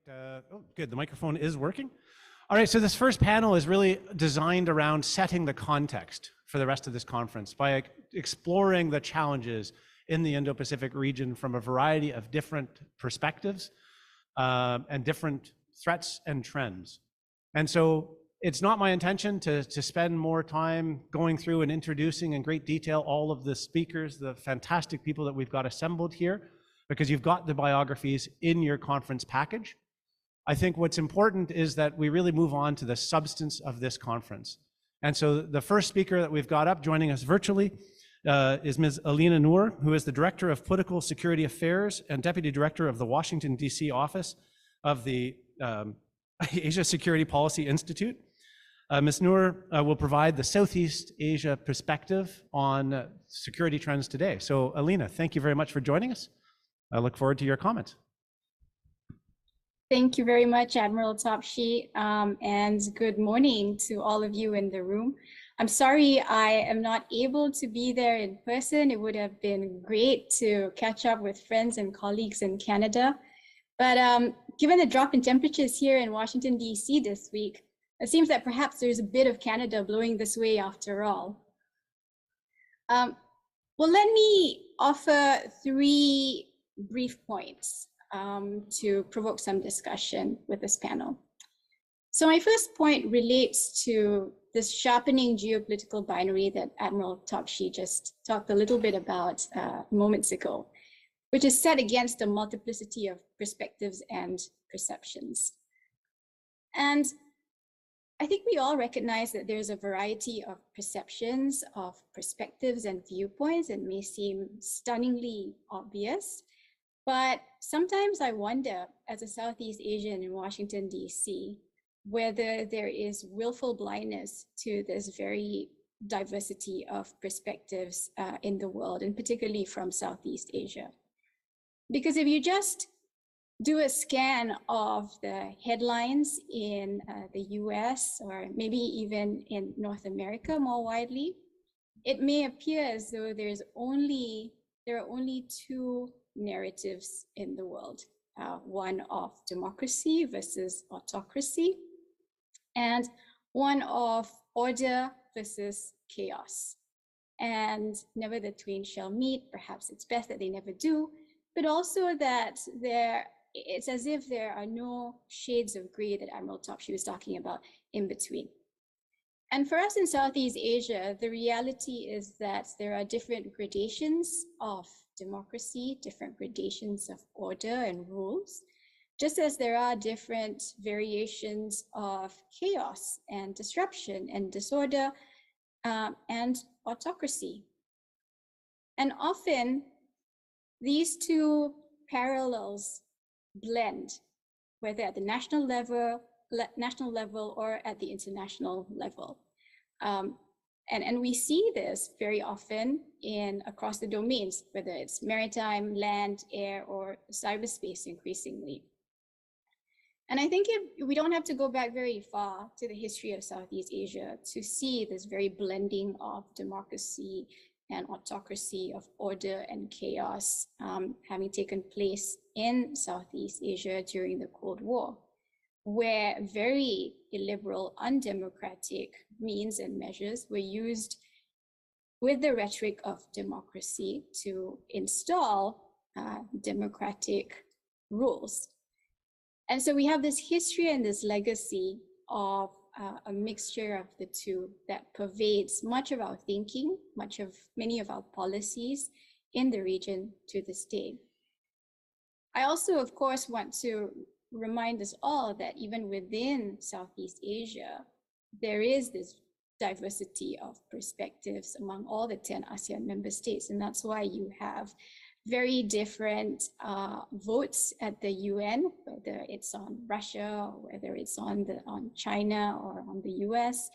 Oh, good, the microphone is working. All right, so this first panel is really designed around setting the context for the rest of this conference by exploring the challenges in the Indo-Pacific region from a variety of different perspectives and different threats and trends. And so it's not my intention to spend more time going through and introducing in great detail all of the speakers, the fantastic people that we've got assembled here, because you've got the biographies in your conference package. I think what's important is that we really move on to the substance of this conference. And so the first speaker that we've got up joining us virtually is Ms. Elina NOOR, who is the Director of Political Security Affairs and Deputy Director of the Washington, D.C. office of the Asia Security Policy Institute. Ms. NOOR will provide the Southeast Asia perspective on security trends today. So Elina, thank you very much for joining us. I look forward to your comments. Thank you very much, Admiral TOPSHEE, and good morning to all of you in the room. I'm sorry I am not able to be there in person. It would have been great to catch up with friends and colleagues in Canada. But given the drop in temperatures here in Washington, D.C. this week, it seems that perhaps there's a bit of Canada blowing this way after all. Well, let me offer 3 brief points to provoke some discussion with this panel. So my first point relates to this sharpening geopolitical binary that Admiral TOPSHEE just talked a little bit about moments ago, which is set against a multiplicity of perspectives and perceptions. And I think we all recognize that there's a variety of perceptions, of perspectives and viewpoints that may seem stunningly obvious. But sometimes I wonder, as a Southeast Asian in Washington, D.C., whether there is willful blindness to this very diversity of perspectives in the world, and particularly from Southeast Asia. Because if you just do a scan of the headlines in the US, or maybe even in North America more widely, it may appear as though there are only 2 narratives in the world, one of democracy versus autocracy, and one of order versus chaos. And never the twain shall meet. Perhaps it's best that they never do, but also that it's as if there are no shades of gray that Admiral TOPSHEE was talking about in between. And for us in Southeast Asia, the reality is that there are different gradations of democracy, different gradations of order and rules, just as there are different variations of chaos and disruption and disorder and autocracy. And often these 2 parallels blend, whether at the national level or at the international level. And we see this very often across the domains, whether it's maritime, land, air, or cyberspace increasingly. And I think we don't have to go back very far to the history of Southeast Asia to see this very blending of democracy and autocracy, of order and chaos having taken place in Southeast Asia during the Cold War, where very illiberal, undemocratic means and measures were used with the rhetoric of democracy to install democratic rules. And so we have this history and this legacy of a mixture of the 2 that pervades much of our thinking, many of our policies in the region to this day. I also, of course, want to remind us all that even within Southeast Asia, there is this diversity of perspectives among all the 10 ASEAN member states. And that's why you have very different votes at the UN, whether it's on Russia, or whether it's on China or on the US,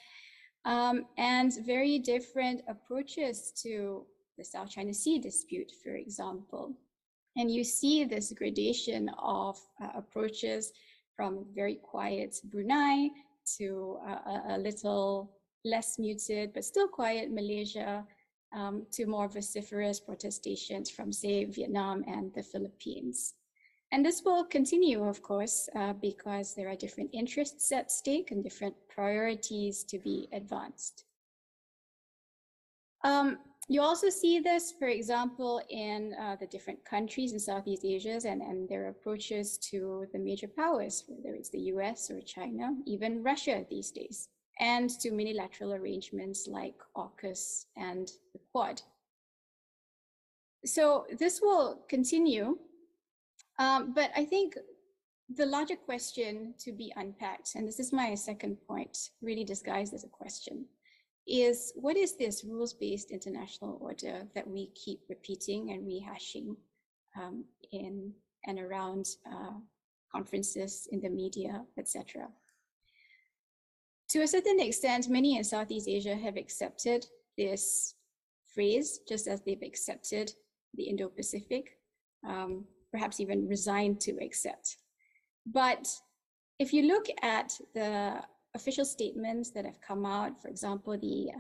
and very different approaches to the South China Sea dispute, for example. And you see this gradation of approaches from very quiet Brunei to a little less muted, but still quiet Malaysia, to more vociferous protestations from, say, Vietnam and the Philippines. And this will continue, of course, because there are different interests at stake and different priorities to be advanced. You also see this, for example, in the different countries in Southeast Asia and their approaches to the major powers, whether it's the US or China, even Russia these days, and to unilateral arrangements like AUKUS and the Quad. So this will continue, but I think the larger question to be unpacked, and this is my second point, really disguised as a question, is what is this rules-based international order that we keep repeating and rehashing in and around conferences, in the media, etc. To a certain extent, many in Southeast Asia have accepted this phrase, just as they've accepted the Indo-Pacific, perhaps even resigned to accept. But if you look at the official statements that have come out, for example, the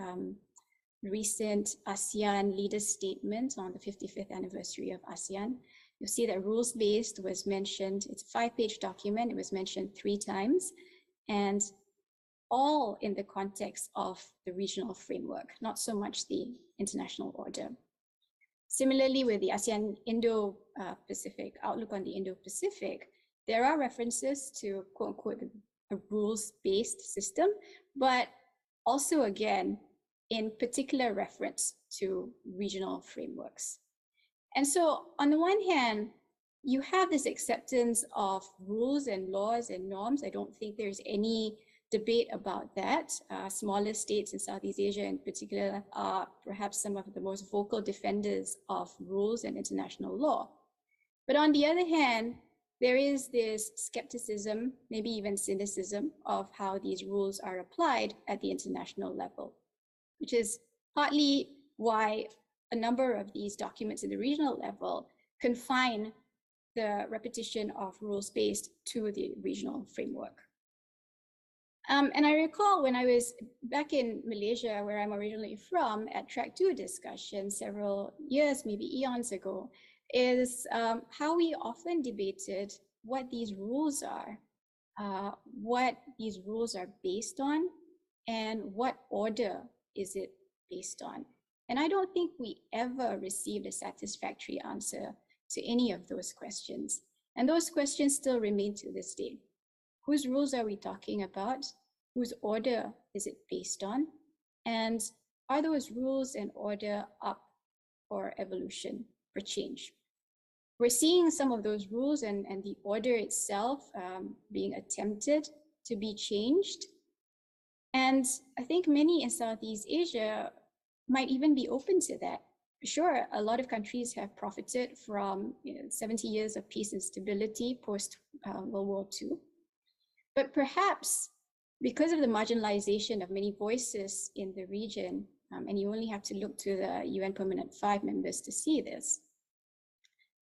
recent ASEAN leaders statement on the 55th anniversary of ASEAN, you'll see that rules-based was mentioned. It's a 5-page document. It was mentioned 3 times, and all in the context of the regional framework, not so much the international order. Similarly, with the ASEAN Indo-Pacific outlook on the Indo-Pacific, there are references to quote unquote a rules-based system, but also again, in particular reference to regional frameworks. And so on the one hand, you have this acceptance of rules and laws and norms. I don't think there's any debate about that. Smaller states in Southeast Asia in particular are perhaps some of the most vocal defenders of rules and international law. But on the other hand, there is this skepticism, maybe even cynicism, of how these rules are applied at the international level, which is partly why a number of these documents at the regional level confine the repetition of rules-based to the regional framework. And I recall when I was back in Malaysia, where I'm originally from, at Track 2 discussion several years, maybe eons ago, is how we often debated what these rules are, what these rules are based on, and what order is it based on. And I don't think we ever received a satisfactory answer to any of those questions. And those questions still remain to this day. Whose rules are we talking about? Whose order is it based on? And are those rules and order up for evolution, for change? We're seeing some of those rules and the order itself being attempted to be changed. And I think many in Southeast Asia might even be open to that. Sure, a lot of countries have profited from 70 years of peace and stability post World War II. But perhaps because of the marginalization of many voices in the region, and you only have to look to the UN Permanent 5 members to see this,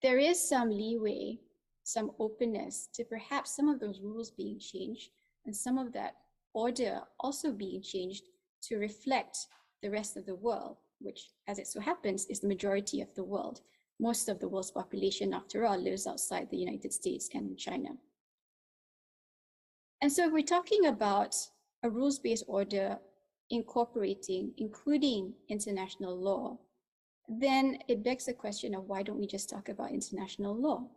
there is some leeway, some openness to perhaps some of those rules being changed and some of that order also being changed to reflect the rest of the world, which, as it so happens, is the majority of the world. Most of the world's population, after all, lives outside the United States and China. And so if we're talking about a rules-based order incorporating, including international law, then it begs the question of why don't we just talk about international law?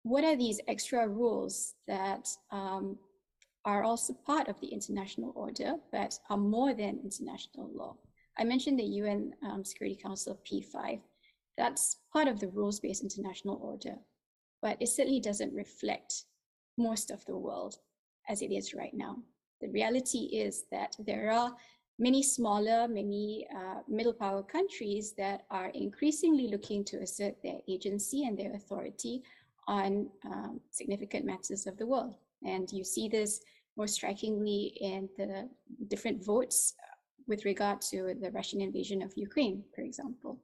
What are these extra rules that are also part of the international order, but are more than international law? I mentioned the UN Security Council P5. That's part of the rules-based international order, but it certainly doesn't reflect most of the world as it is right now. The reality is that there are many smaller, many middle power countries that are increasingly looking to assert their agency and their authority on significant matters of the world. And you see this most strikingly in the different votes with regard to the Russian invasion of Ukraine, for example.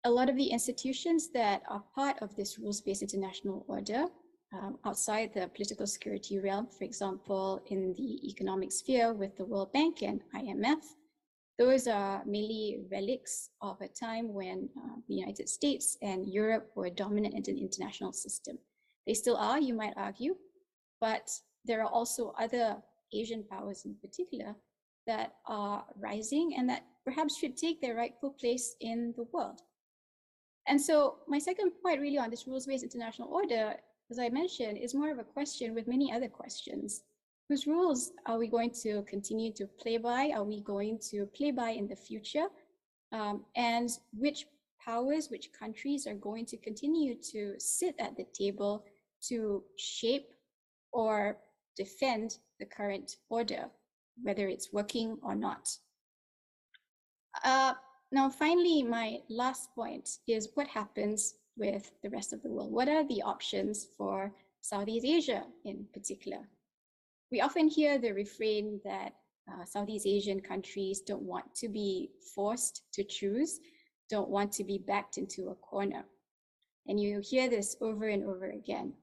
A lot of the institutions that are part of this rules-based international order outside the political security realm, for example, in the economic sphere with the World Bank and IMF, those are mainly relics of a time when the United States and Europe were dominant in the international system. They still are, you might argue, but there are also other Asian powers in particular that are rising and that perhaps should take their rightful place in the world. And so my second point really on this rules-based international order, as I mentioned, is more of a question with many other questions. Whose rules are we going to continue to play by? Are we going to play by in the future? And which powers, which countries are going to continue to sit at the table to shape or defend the current order, whether it's working or not? Now, finally, my last point is what happens with the rest of the world? What are the options for Southeast Asia in particular? We often hear the refrain that Southeast Asian countries don't want to be forced to choose, don't want to be backed into a corner. And you hear this over and over again.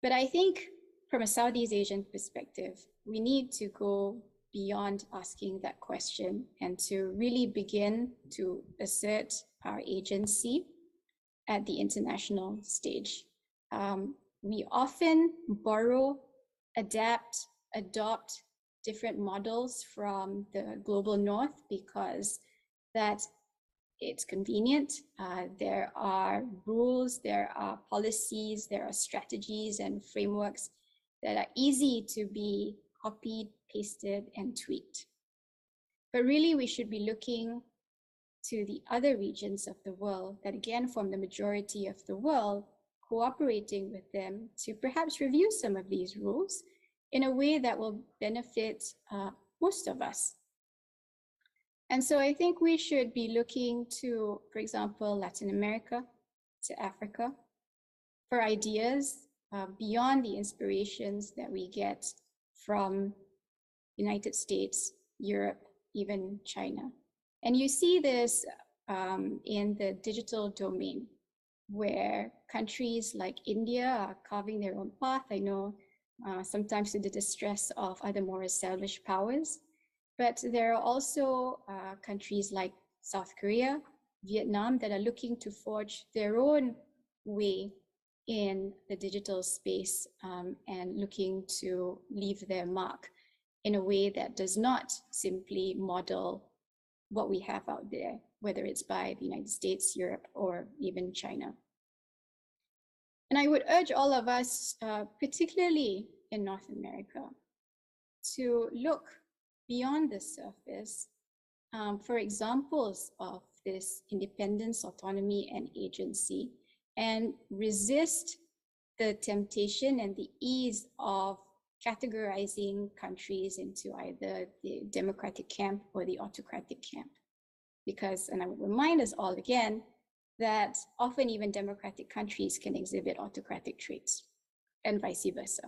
But I think from a Southeast Asian perspective, we need to go beyond asking that question and to really begin to assert our agency at the international stage. We often borrow, adapt, adopt different models from the global north because that it's convenient. There are rules, there are policies, there are strategies and frameworks that are easy to be copied, pasted, and tweaked. But really, we should be looking to the other regions of the world that again form the majority of the world, cooperating with them to perhaps review some of these rules in a way that will benefit most of us. And so I think we should be looking to, for example, Latin America, to Africa, for ideas beyond the inspirations that we get from United States, Europe, even China. And you see this in the digital domain, where countries like India are carving their own path. I know sometimes to the distress of other more established powers, but there are also countries like South Korea, Vietnam that are looking to forge their own way in the digital space and looking to leave their mark in a way that does not simply model what we have out there, whether it's by the United States, Europe, or even China. And I would urge all of us, particularly in North America, to look beyond the surface for examples of this independence, autonomy, and agency, and resist the temptation and the ease of categorizing countries into either the democratic camp or the autocratic camp. Because, and I would remind us all again, that often even democratic countries can exhibit autocratic traits and vice versa.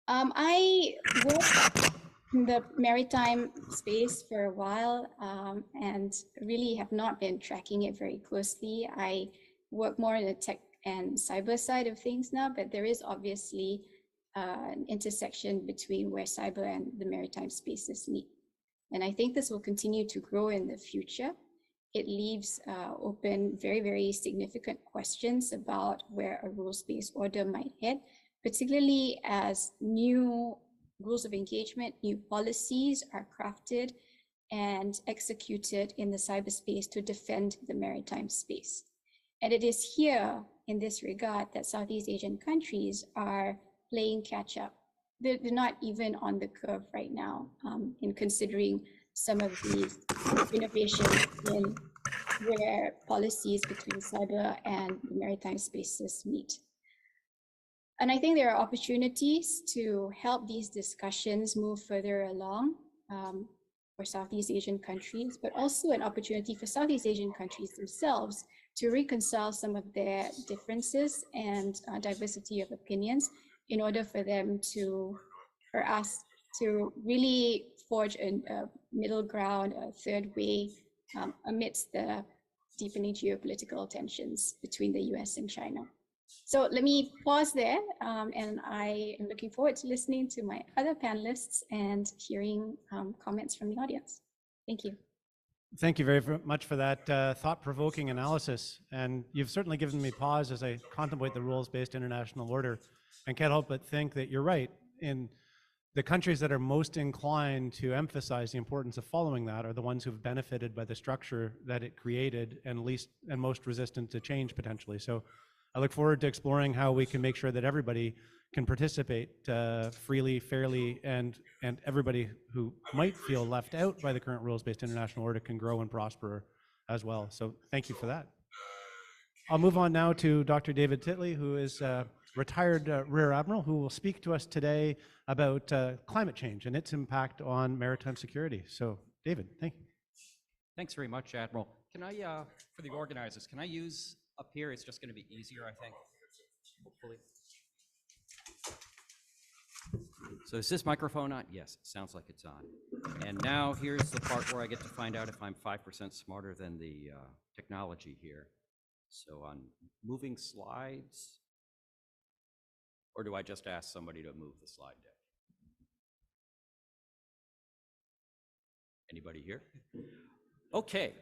I worked in the maritime space for a while and really have not been tracking it very closely. I work more in the tech and cyber side of things now, but there is obviously an intersection between where cyber and the maritime spaces meet. And I think this will continue to grow in the future. It leaves open very, very significant questions about where a rules-based order might head, particularly as new rules of engagement, new policies are crafted and executed in the cyberspace to defend the maritime space. And it is here in this regard that Southeast Asian countries are playing catch up. They're not even on the curve right now in considering some of these innovations in where policies between cyber and the maritime spaces meet. And I think there are opportunities to help these discussions move further along for Southeast Asian countries, but also an opportunity for Southeast Asian countries themselves to reconcile some of their differences and diversity of opinions in order for them to, for us to really forge a middle ground, a third way amidst the deepening geopolitical tensions between the US and China. So let me pause there, and I am looking forward to listening to my other panelists and hearing comments from the audience. Thank you. Thank you very much for that thought-provoking analysis. And you've certainly given me pause as I contemplate the rules-based international order, and can't help but think that you're right. In the countries that are most inclined to emphasize the importance of following that are the ones who've benefited by the structure that it created and least and most resistant to change potentially. So I look forward to exploring how we can make sure that everybody can participate freely, fairly, and everybody who might feel left out by the current rules-based international order can grow and prosper as well. So thank you for that. I'll move on now to Dr. David Titley, who is a retired Rear Admiral, who will speak to us today about climate change and its impact on maritime security. So David, thank you. Thanks very much, Admiral. Can I, for the organizers, can I use up here? It's just going to be easier, I think, hopefully. So is this microphone on? Yes, it sounds like it's on. And now here's the part where I get to find out if I'm 5% smarter than the technology here. So on moving slides, or do I just ask somebody to move the slide deck? Anybody here? Okay.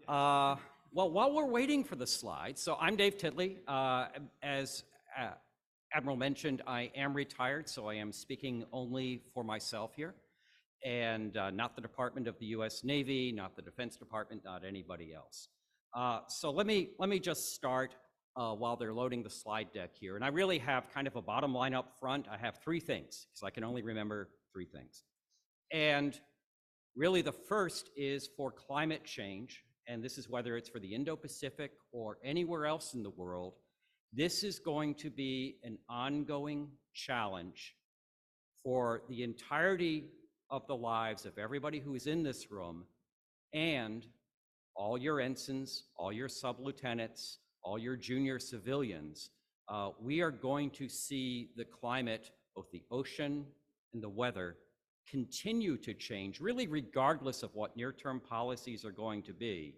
Well, while we're waiting for the slides, so I'm Dave Titley. As Admiral mentioned, I am retired, so I am speaking only for myself here, and not the Department of the U.S. Navy, not the Defense Department, not anybody else. So let me just start while they're loading the slide deck here. And I really have kind of a bottom line up front. I have three things, because I can only remember three things. And really the first is for climate change, and this is whether it's for the Indo-Pacific or anywhere else in the world. This is going to be an ongoing challenge for the entirety of the lives of everybody who is in this room, and all your ensigns, all your sub-lieutenants, all your junior civilians. We are going to see the climate, both the ocean and the weather, continue to change, really regardless of what near-term policies are going to be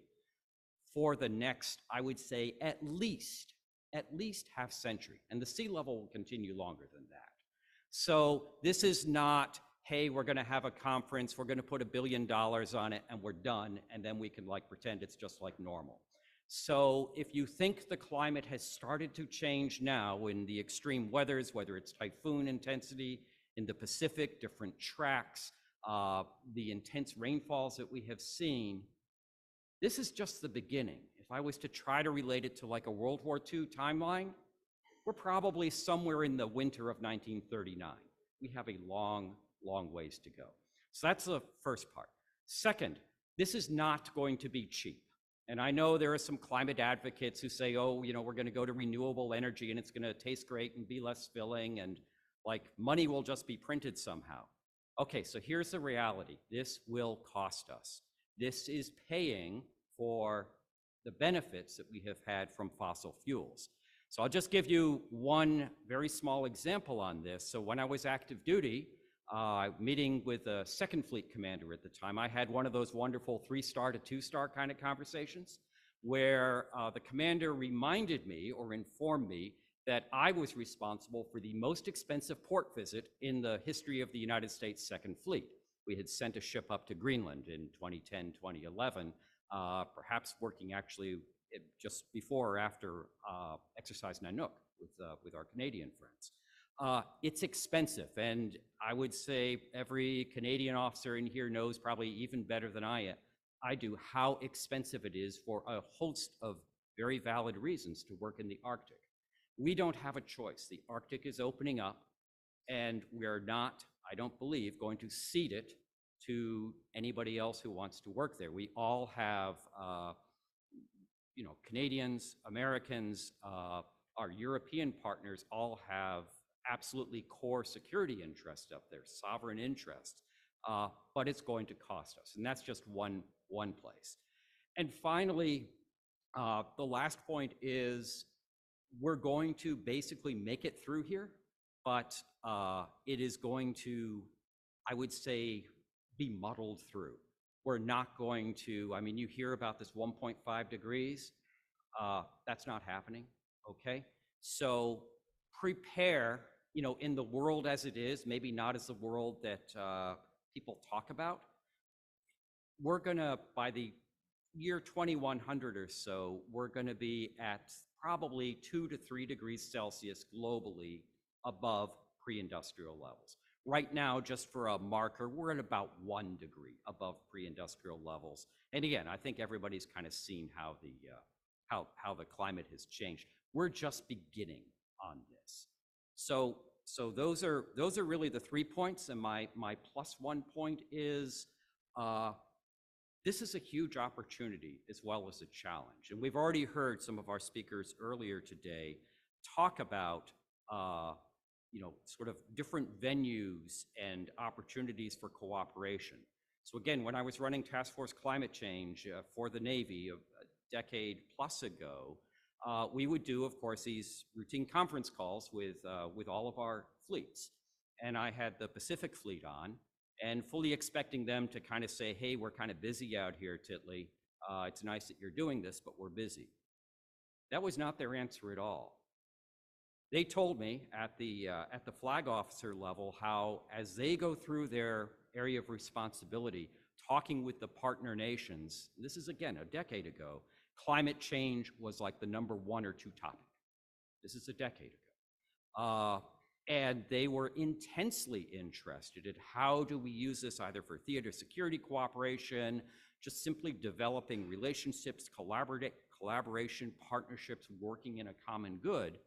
for the next, I would say, at least half century. And the sea level will continue longer than that. So this is not, hey, we're going to have a conference, we're going to put $1 billion on it, and we're done, and then we can like pretend it's just like normal. So if you think the climate has started to change now in the extreme weathers, whether it's typhoon intensity in the Pacific, different tracks, the intense rainfalls that we have seen, this is just the beginning. If I was to try to relate it to like a World War II timeline, we're probably somewhere in the winter of 1939. We have a long ways to go. So that's the first part. Second, this is not going to be cheap. And I know there are some climate advocates who say, oh, you know, we're going to go to renewable energy and it's going to taste great and be less filling and like money will just be printed somehow. Okay, so here's the reality. This will cost us. This is paying for the benefits that we have had from fossil fuels. So I'll just give you one very small example on this. So when I was active duty, meeting with a second fleet commander at the time, I had one of those wonderful 3-star to 2-star kind of conversations where the commander reminded me or informed me that I was responsible for the most expensive port visit in the history of the United States Second Fleet. We had sent a ship up to Greenland in 2010, 2011, perhaps working actually just before or after Exercise Nanook with our Canadian friends. It's expensive, and I would say every Canadian officer in here knows probably even better than I do how expensive it is for a host of very valid reasons to work in the Arctic. We don't have a choice. The Arctic is opening up, and we're not, I don't believe, going to cede it to anybody else who wants to work there. We all have, you know, Canadians, Americans, our European partners all have absolutely core security interests up there, sovereign interests, but it's going to cost us. And that's just one place. And finally, the last point is we're going to basically make it through here, but it is going to, I would say, be muddled through. We're not going to, I mean, you hear about this 1.5 degrees. That's not happening, okay? So prepare, in the world as it is, maybe not as the world that people talk about. We're gonna, by the year 2100 or so, we're gonna be at probably 2 to 3 degrees Celsius globally above pre-industrial levels. Right now, just for a marker, we're at about 1 degree above pre-industrial levels. And again, I think everybody's kind of seen how the climate has changed. We're just beginning on this. So those are really the 3 points. And my +1 point is this is a huge opportunity as well as a challenge. And we've already heard some of our speakers earlier today talk about sort of different venues and opportunities for cooperation. So again, when I was running Task Force Climate Change for the Navy a decade plus ago, we would do, of course, these routine conference calls with all of our fleets. And I had the Pacific Fleet on, and fully expecting them to kind of say, hey, we're kind of busy out here, TITLEY. It's nice that you're doing this, but we're busy. That was not their answer at all. They told me at the flag officer level how, as they go through their area of responsibility, talking with the partner nations, this is again a decade ago, climate change was like the #1 or 2 topic. This is a decade ago. And they were intensely interested in how do we use this either for theater security cooperation, just simply developing relationships, collaboration, partnerships, working in a common good.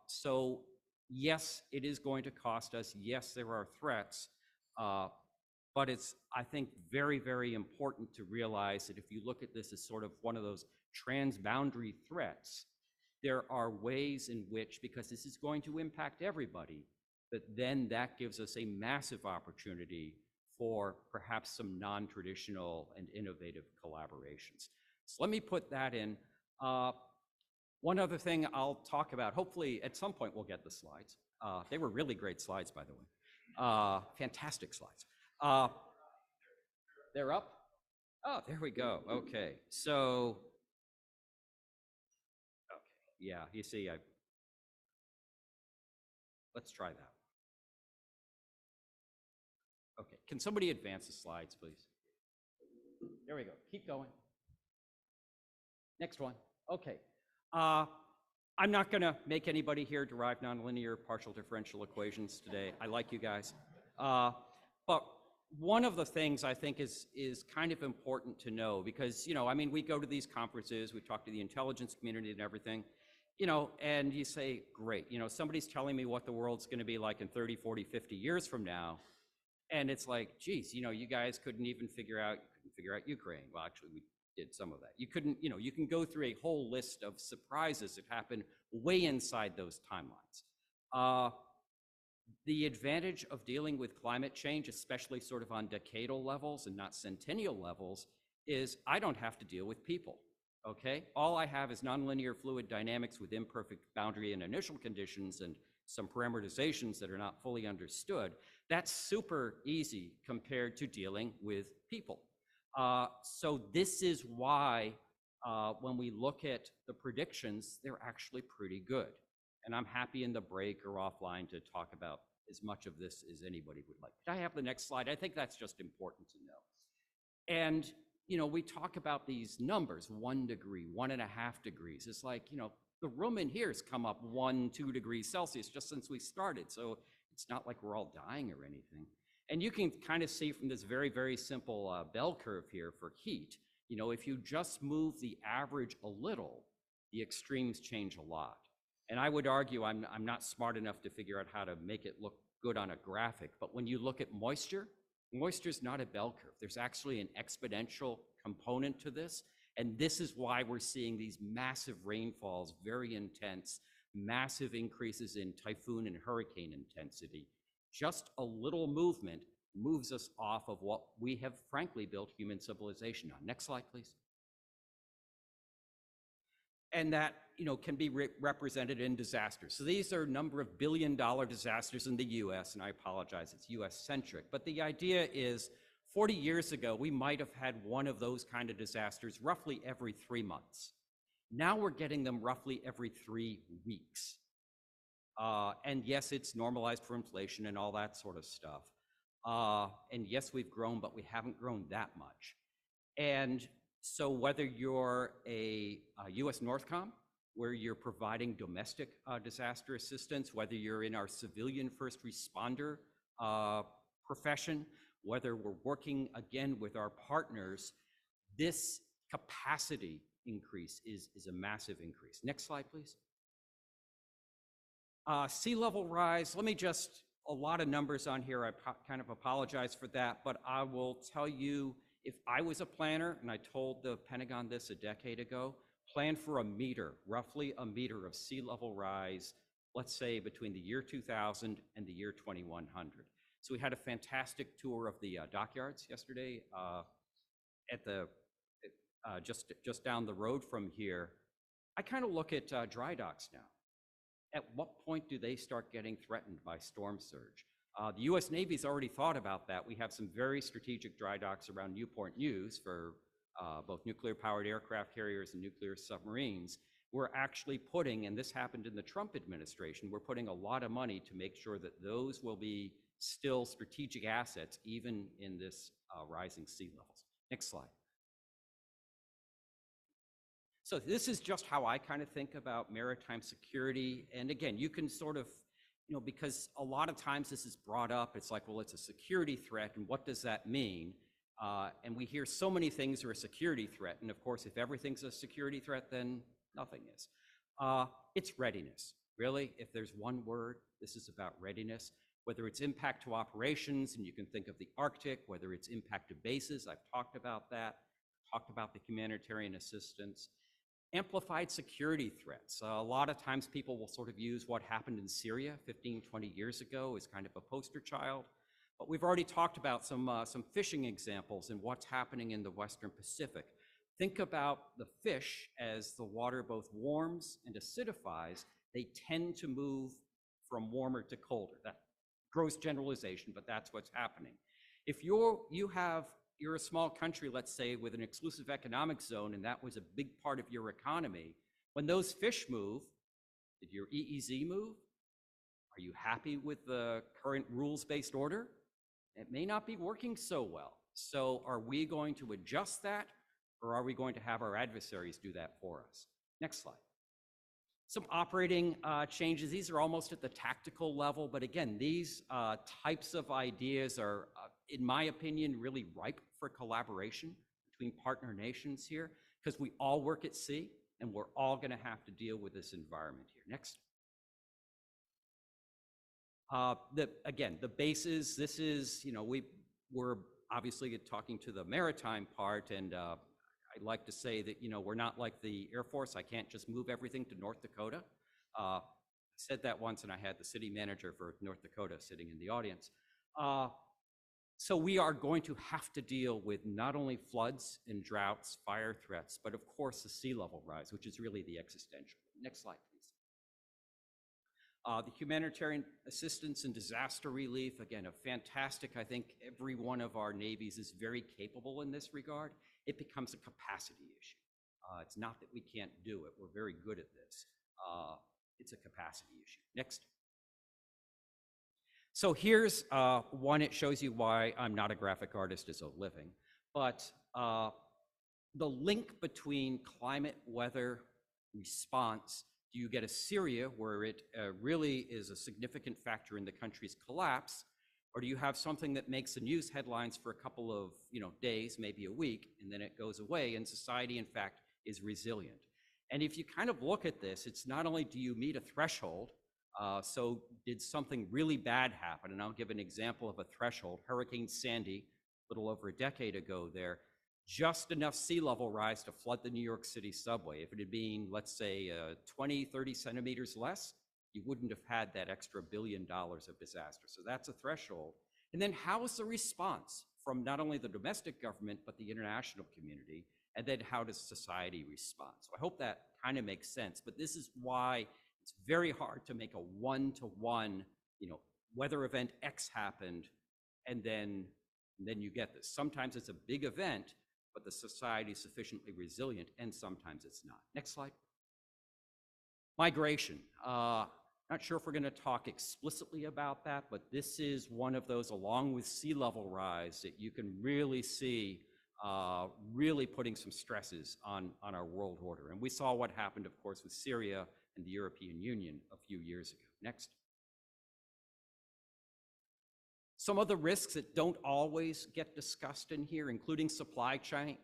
So yes, it is going to cost us. Yes, there are threats, but it's, I think, very, very important to realize that if you look at this as sort of one of those transboundary threats, there are ways in which, because this is going to impact everybody, but then that gives us a massive opportunity for perhaps some non-traditional and innovative collaborations. So let me put that in. One other thing I'll talk about, hopefully at some point we'll get the slides. They were really great slides, by the way. Fantastic slides. They're up? Oh, there we go. Okay, so, okay, yeah, you see, let's try that. Okay, can somebody advance the slides, please? There we go, keep going. Next one, okay. I'm not gonna make anybody here derive nonlinear partial differential equations today. I like you guys. But one of the things I think is kind of important to know, because, I mean, we go to these conferences, we talk to the intelligence community and everything, and you say, great, somebody's telling me what the world's gonna be like in 30, 40, 50 years from now. And it's like, geez, you guys couldn't even figure out Ukraine. Well, actually, we did some of that. You couldn't, you can go through a whole list of surprises that happen way inside those timelines. The advantage of dealing with climate change, especially sort of on decadal levels and not centennial levels, is I don't have to deal with people, okay? All I have is nonlinear fluid dynamics with imperfect boundary and initial conditions and some parameterizations that are not fully understood. That's super easy compared to dealing with people. So this is why when we look at the predictions, they're actually pretty good. And I'm happy in the break or offline to talk about as much of this as anybody would like. Could I have the next slide? I think that's just important to know. And, we talk about these numbers, 1 degree, 1.5 degrees. It's like, the room in here has come up 1, 2 degrees Celsius just since we started. So it's not like we're all dying or anything. And you can kind of see from this very, very simple bell curve here for heat, if you just move the average a little, the extremes change a lot. And I would argue I'm not smart enough to figure out how to make it look good on a graphic, but when you look at moisture is not a bell curve. There's actually an exponential component to this. And this is why we're seeing these massive rainfalls, very intense, massive increases in typhoon and hurricane intensity. Just a little movement moves us off of what we have frankly built human civilization on. Next slide, please. And that, can be represented in disasters. So these are a number of billion-dollar disasters in the US, and I apologize, it's US-centric. But the idea is 40 years ago, we might have had one of those kind of disasters roughly every 3 months. Now we're getting them roughly every 3 weeks. And yes, it's normalized for inflation and all that sort of stuff. And yes, we've grown, but we haven't grown that much. And so whether you're a US Northcom, where you're providing domestic disaster assistance, whether you're in our civilian first responder profession, whether we're working again with our partners, this capacity increase is a massive increase. Next slide, please. Sea level rise, let me just, a lot of numbers on here, I kind of apologize for that, but I will tell you, if I was a planner, and I told the Pentagon this a decade ago, plan for a meter, roughly a meter of sea level rise, let's say between the year 2000 and the year 2100. So we had a fantastic tour of the dockyards yesterday at the, just down the road from here. I kind of look at dry docks now. At what point do they start getting threatened by storm surge? The US Navy's already thought about that. We have some very strategic dry docks around Newport News for both nuclear-powered aircraft carriers and nuclear submarines. We're actually putting, and this happened in the Trump administration, we're putting a lot of money to make sure that those will be still strategic assets, even in this rising sea levels. Next slide. So this is just how I kind of think about maritime security. And again, you can sort of, you know, because a lot of times this is brought up, it's like, well, it's a security threat, and what does that mean? And we hear so many things are a security threat, and of course, if everything's a security threat, then nothing is. It's readiness, really. If there's one word, this is about readiness, whether it's impact to operations, and you can think of the Arctic, whether it's impact to bases, I've talked about that, talked about the humanitarian assistance. Amplified security threats. A lot of times people will sort of use what happened in Syria 15, 20 years ago as kind of a poster child. But we've already talked about some fishing examples and what's happening in the Western Pacific. Think about the fish as the water both warms and acidifies, they tend to move from warmer to colder. That gross generalization, but that's what's happening. If you're a small country, let's say, with an exclusive economic zone, and that was a big part of your economy, when those fish move, did your EEZ move? Are you happy with the current rules-based order? It may not be working so well. So are we going to adjust that, or are we going to have our adversaries do that for us? Next slide. Some operating changes. These are almost at the tactical level, but again, these types of ideas are, in my opinion, really ripe for collaboration between partner nations here, because we all work at sea, and we're all going to have to deal with this environment here. Next. Again, the bases, this is, you know, we're obviously talking to the maritime part, and I'd like to say that, you know, we're not like the Air Force. I can't just move everything to North Dakota. I said that once, and I had the city manager for North Dakota sitting in the audience. So we are going to have to deal with not only floods and droughts, fire threats, but of course the sea level rise, which is really the existential. Next slide, please. The humanitarian assistance and disaster relief, again, a fantastic, I think every one of our navies is very capable in this regard. It becomes a capacity issue. It's not that we can't do it. We're very good at this. It's a capacity issue. Next. So here's one, it shows you why I'm not a graphic artist as a living, but the link between climate, weather, response. Do you get a Syria where it really is a significant factor in the country's collapse, or do you have something that makes the news headlines for a couple of days, maybe a week, and then it goes away, and society, in fact, is resilient? And if you kind of look at this, it's not only do you meet a threshold, so did something really bad happen? And I'll give an example of a threshold. Hurricane Sandy, a little over a decade ago there, just enough sea level rise to flood the New York City subway. If it had been, let's say, 20, 30 centimeters less, you wouldn't have had that extra $1 billion of disaster. So that's a threshold. And then how is the response from not only the domestic government, but the international community? And then how does society respond? So I hope that kind of makes sense. But this is why it's very hard to make a one-to-one, weather event X happened, and then you get this. Sometimes it's a big event, but the society is sufficiently resilient, and sometimes it's not. Next slide. Migration. Not sure if we're going to talk explicitly about that, but this is one of those, along with sea level rise, that you can really see really putting some stresses on our world order. And we saw what happened, of course, with Syria and the European Union a few years ago. Next. Some of the risks that don't always get discussed in here, including supply chain.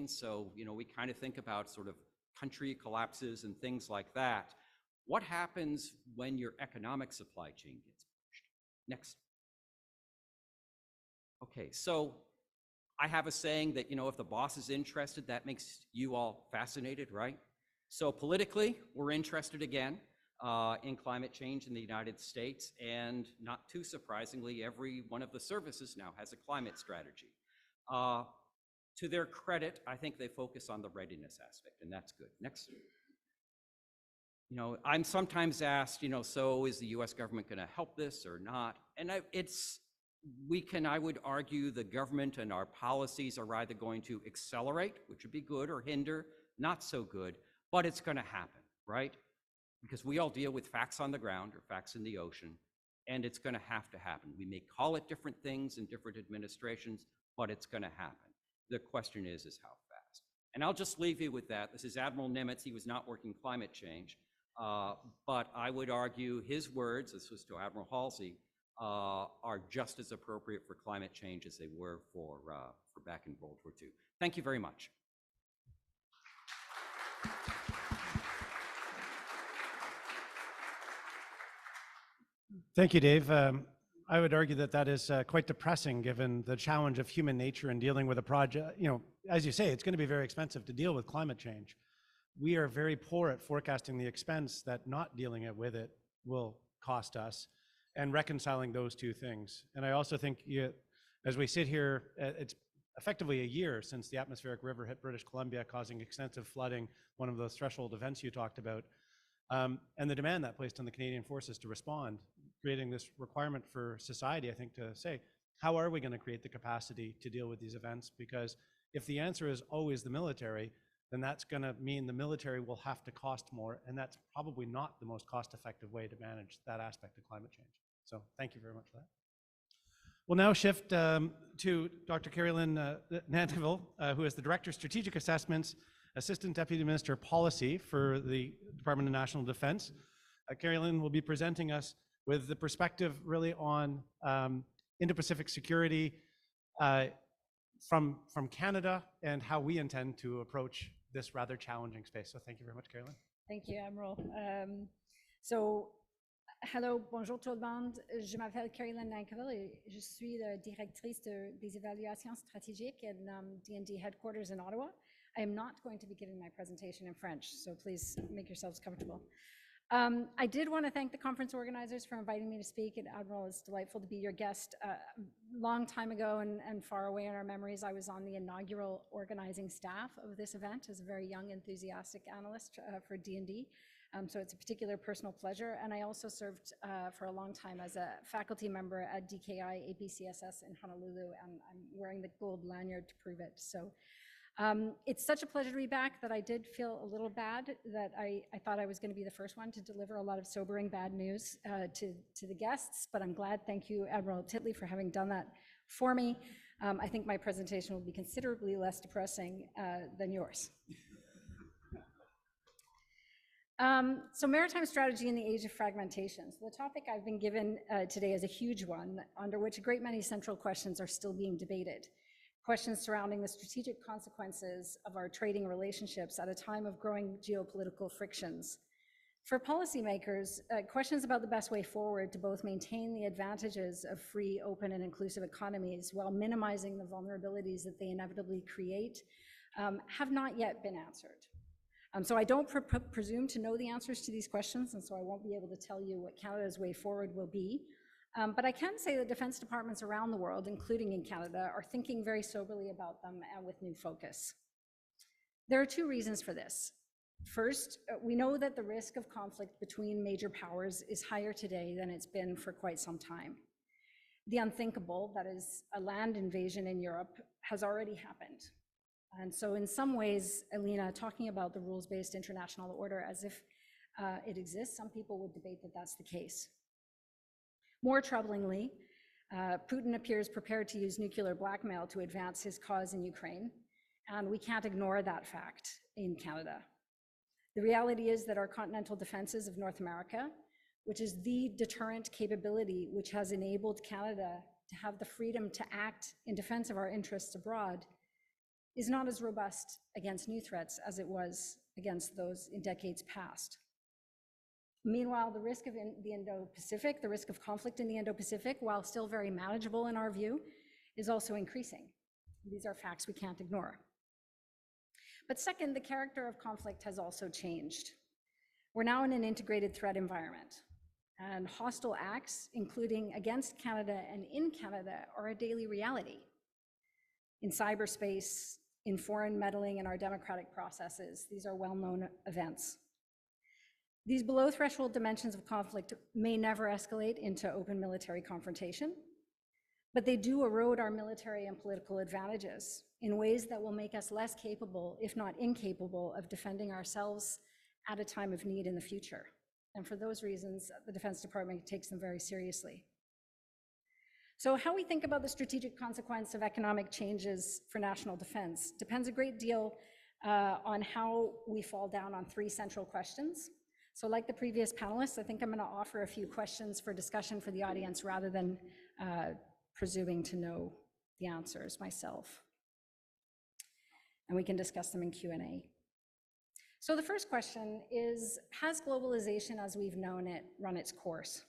So, you know, we kind of think about sort of country collapses and things like that. What happens when your economic supply chain gets pushed? Next. Okay, so I have a saying that, you know, if the boss is interested, that makes you all fascinated, right? So politically, we're interested again in climate change in the United States, and not too surprisingly, every one of the services now has a climate strategy. To their credit, I think they focus on the readiness aspect, and that's good. Next. You know, I'm sometimes asked, you know, so is the US government going to help this or not? And I would argue the government and our policies are either going to accelerate, which would be good, or hinder, not so good, but it's going to happen, right? Because we all deal with facts on the ground or facts in the ocean, and it's going to happen. We may call it different things in different administrations, but it's going to happen. The question is how fast. And I'll just leave you with that. This is Admiral Nimitz. He was not working climate change, but I would argue his words, this was to Admiral Halsey, are just as appropriate for climate change as they were for back in World War II. Thank you very much. Thank you, Dave. I would argue that that is quite depressing given the challenge of human nature in dealing with a project. You know, as you say, it's going to be very expensive to deal with climate change. We are very poor at forecasting the expense that not dealing with it will cost us and reconciling those two things. And I also think as we sit here, it's effectively a year since the atmospheric river hit British Columbia, causing extensive flooding, one of those threshold events you talked about, and the demand that placed on the Canadian forces to respond, creating this requirement for society, I think, to say, how are we going to create the capacity to deal with these events? Because if the answer is always the military, then that's going to mean the military will have to cost more, and that's probably not the most cost-effective way to manage that aspect of climate change. So thank you very much for that. We'll now shift to Dr. Carolyn Nancyville, who is the Director of Strategic Assessments, Assistant Deputy Minister of Policy for the Department of National Defense. Carolyn will be presenting us with the perspective really on Indo-Pacific security from Canada and how we intend to approach this rather challenging space. So thank you very much, Carolyn. Thank you, Admiral. Hello, bonjour tout le monde. Je m'appelle Carolyn Nancyville et je suis la directrice des évaluations stratégiques at D&D headquarters in Ottawa. I am not going to be giving my presentation in French, so please make yourselves comfortable. I did want to thank the conference organizers for inviting me to speak, and Admiral, it's delightful to be your guest. Long time ago and far away in our memories, I was on the inaugural organizing staff of this event as a very young, enthusiastic analyst for D&D. So it's a particular personal pleasure. And I also served for a long time as a faculty member at DKI APCSS in Honolulu, and I'm wearing the gold lanyard to prove it. So it's such a pleasure to be back that I did feel a little bad that I thought I was going to be the first one to deliver a lot of sobering bad news to the guests, but I'm glad. Thank you, Admiral TITLEY, for having done that for me. I think my presentation will be considerably less depressing than yours. So maritime strategy in the age of fragmentation. So the topic I've been given today is a huge one, under which a great many central questions are still being debated. Questions surrounding the strategic consequences of our trading relationships at a time of growing geopolitical frictions. For policymakers, questions about the best way forward to both maintain the advantages of free, open, and inclusive economies while minimizing the vulnerabilities that they inevitably create have not yet been answered. So I don't presume to know the answers to these questions, and so I won't be able to tell you what Canada's way forward will be. But I can say that defense departments around the world, including in Canada, are thinking very soberly about them and with new focus. There are two reasons for this. First, we know that the risk of conflict between major powers is higher today than it's been for quite some time. The unthinkable, that is a land invasion in Europe, has already happened. And so in some ways, Elina, talking about the rules-based international order as if it exists, some people would debate that that's the case. More troublingly, Putin appears prepared to use nuclear blackmail to advance his cause in Ukraine, and we can't ignore that fact in Canada. The reality is that our continental defenses of North America, which is the deterrent capability which has enabled Canada to have the freedom to act in defense of our interests abroad, is not as robust against new threats as it was against those in decades past. Meanwhile, the risk of the Indo-Pacific, the risk of conflict in the Indo-Pacific, while still very manageable in our view, is also increasing. These are facts we can't ignore. But second, the character of conflict has also changed. We're now in an integrated threat environment, and hostile acts, including against Canada and in Canada, are a daily reality. In cyberspace, in foreign meddling in our democratic processes, these are well-known events. These below-threshold dimensions of conflict may never escalate into open military confrontation, but they do erode our military and political advantages in ways that will make us less capable, if not incapable, of defending ourselves at a time of need in the future. And for those reasons, the Defense Department takes them very seriously. So how we think about the strategic consequence of economic changes for national defense depends a great deal on how we fall down on three central questions. So like the previous panelists, I think I'm going to offer a few questions for discussion for the audience rather than presuming to know the answers myself. And we can discuss them in Q&A. So the first question is, has globalization as we've known it run its course?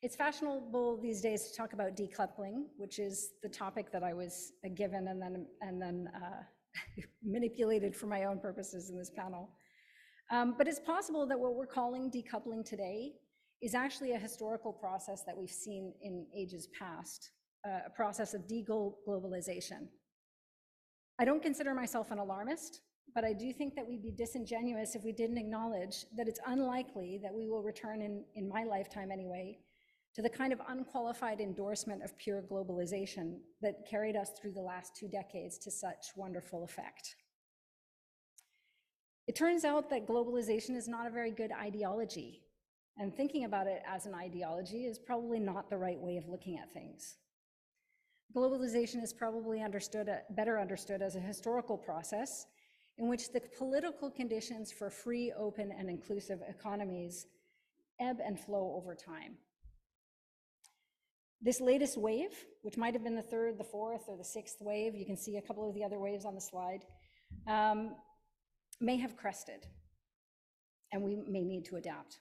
It's fashionable these days to talk about decoupling, which is the topic that I was given and then manipulated for my own purposes in this panel. But it's possible that what we're calling decoupling today is actually a historical process that we've seen in ages past, a process of deglobalization. I don't consider myself an alarmist, but I do think that we'd be disingenuous if we didn't acknowledge that it's unlikely that we will return in my lifetime anyway, to the kind of unqualified endorsement of pure globalization that carried us through the last 2 decades to such wonderful effect. It turns out that globalization is not a very good ideology, and thinking about it as an ideology is probably not the right way of looking at things. Globalization is probably better understood as a historical process in which the political conditions for free, open, and inclusive economies ebb and flow over time. This latest wave, which might have been the 3rd, the 4th, or the 6th wave, you can see a couple of the other waves on the slide, may have crested, and we may need to adapt.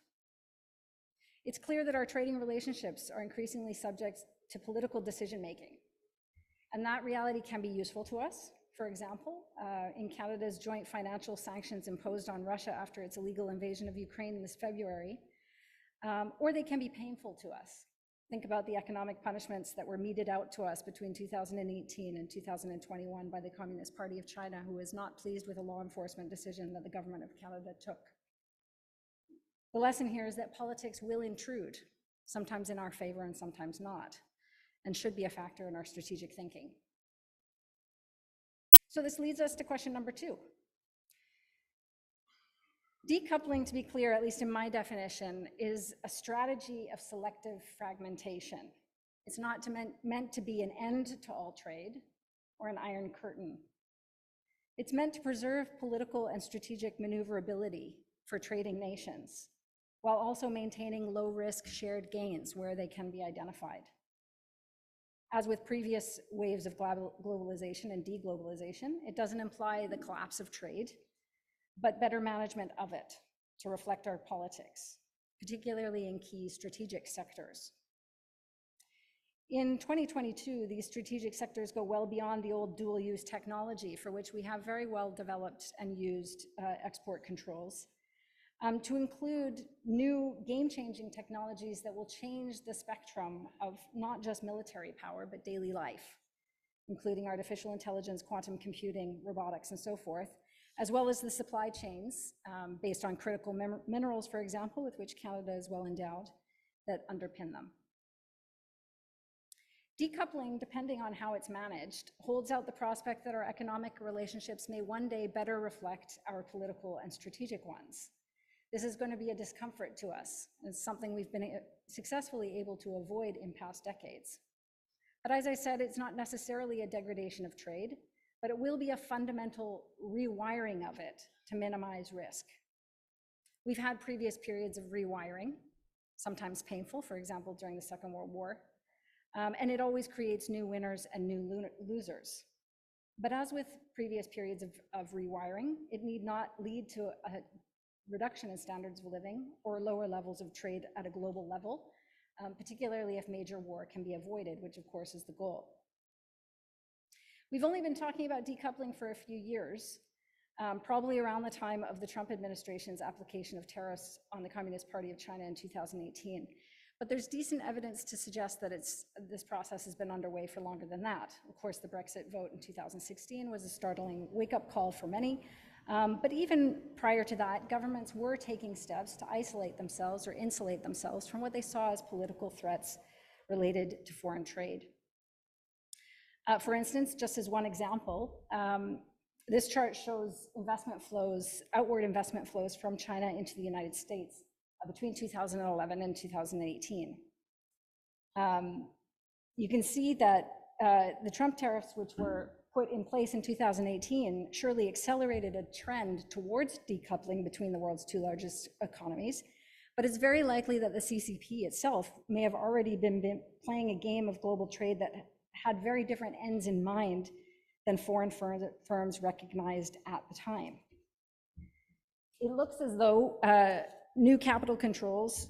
It's clear that our trading relationships are increasingly subject to political decision-making, and that reality can be useful to us. For example, in Canada's joint financial sanctions imposed on Russia after its illegal invasion of Ukraine this February, or they can be painful to us. Think about the economic punishments that were meted out to us between 2018 and 2021 by the Communist Party of China, who was not pleased with a law enforcement decision that the government of Canada took. The lesson here is that politics will intrude, sometimes in our favor and sometimes not, and should be a factor in our strategic thinking. So this leads us to question number 2. Decoupling, to be clear, at least in my definition, is a strategy of selective fragmentation. It's not meant to be an end to all trade or an iron curtain. It's meant to preserve political and strategic maneuverability for trading nations, while also maintaining low-risk shared gains where they can be identified. As with previous waves of globalization and deglobalization, it doesn't imply the collapse of trade, but better management of it to reflect our politics, particularly in key strategic sectors. In 2022, these strategic sectors go well beyond the old dual-use technology for which we have very well developed and used export controls, to include new game-changing technologies that will change the spectrum of not just military power, but daily life, including artificial intelligence, quantum computing, robotics, and so forth, as well as the supply chains based on critical minerals, for example, with which Canada is well endowed, that underpin them. Decoupling, depending on how it's managed, holds out the prospect that our economic relationships may one day better reflect our political and strategic ones. This is going to be a discomfort to us. It's something we've been successfully able to avoid in past decades. But as I said, it's not necessarily a degradation of trade, but it will be a fundamental rewiring of it to minimize risk. We've had previous periods of rewiring, sometimes painful, for example, during the Second World War, and it always creates new winners and new losers. But as with previous periods of rewiring, it need not lead to a reduction in standards of living or lower levels of trade at a global level, particularly if major war can be avoided, which of course is the goal. We've only been talking about decoupling for a few years, probably around the time of the Trump administration's application of tariffs on the Communist Party of China in 2018. But there's decent evidence to suggest that this process has been underway for longer than that. Of course, the Brexit vote in 2016 was a startling wake-up call for many. But even prior to that, governments were taking steps to isolate themselves or insulate themselves from what they saw as political threats related to foreign trade. For instance, just as one example, this chart shows investment flows, outward investment flows from China into the United States between 2011 and 2018. You can see that the Trump tariffs, which were put in place in 2018, surely accelerated a trend towards decoupling between the world's two largest economies. But it's very likely that the CCP itself may have already been playing a game of global trade that had very different ends in mind than foreign firms recognized at the time. It looks as though new capital controls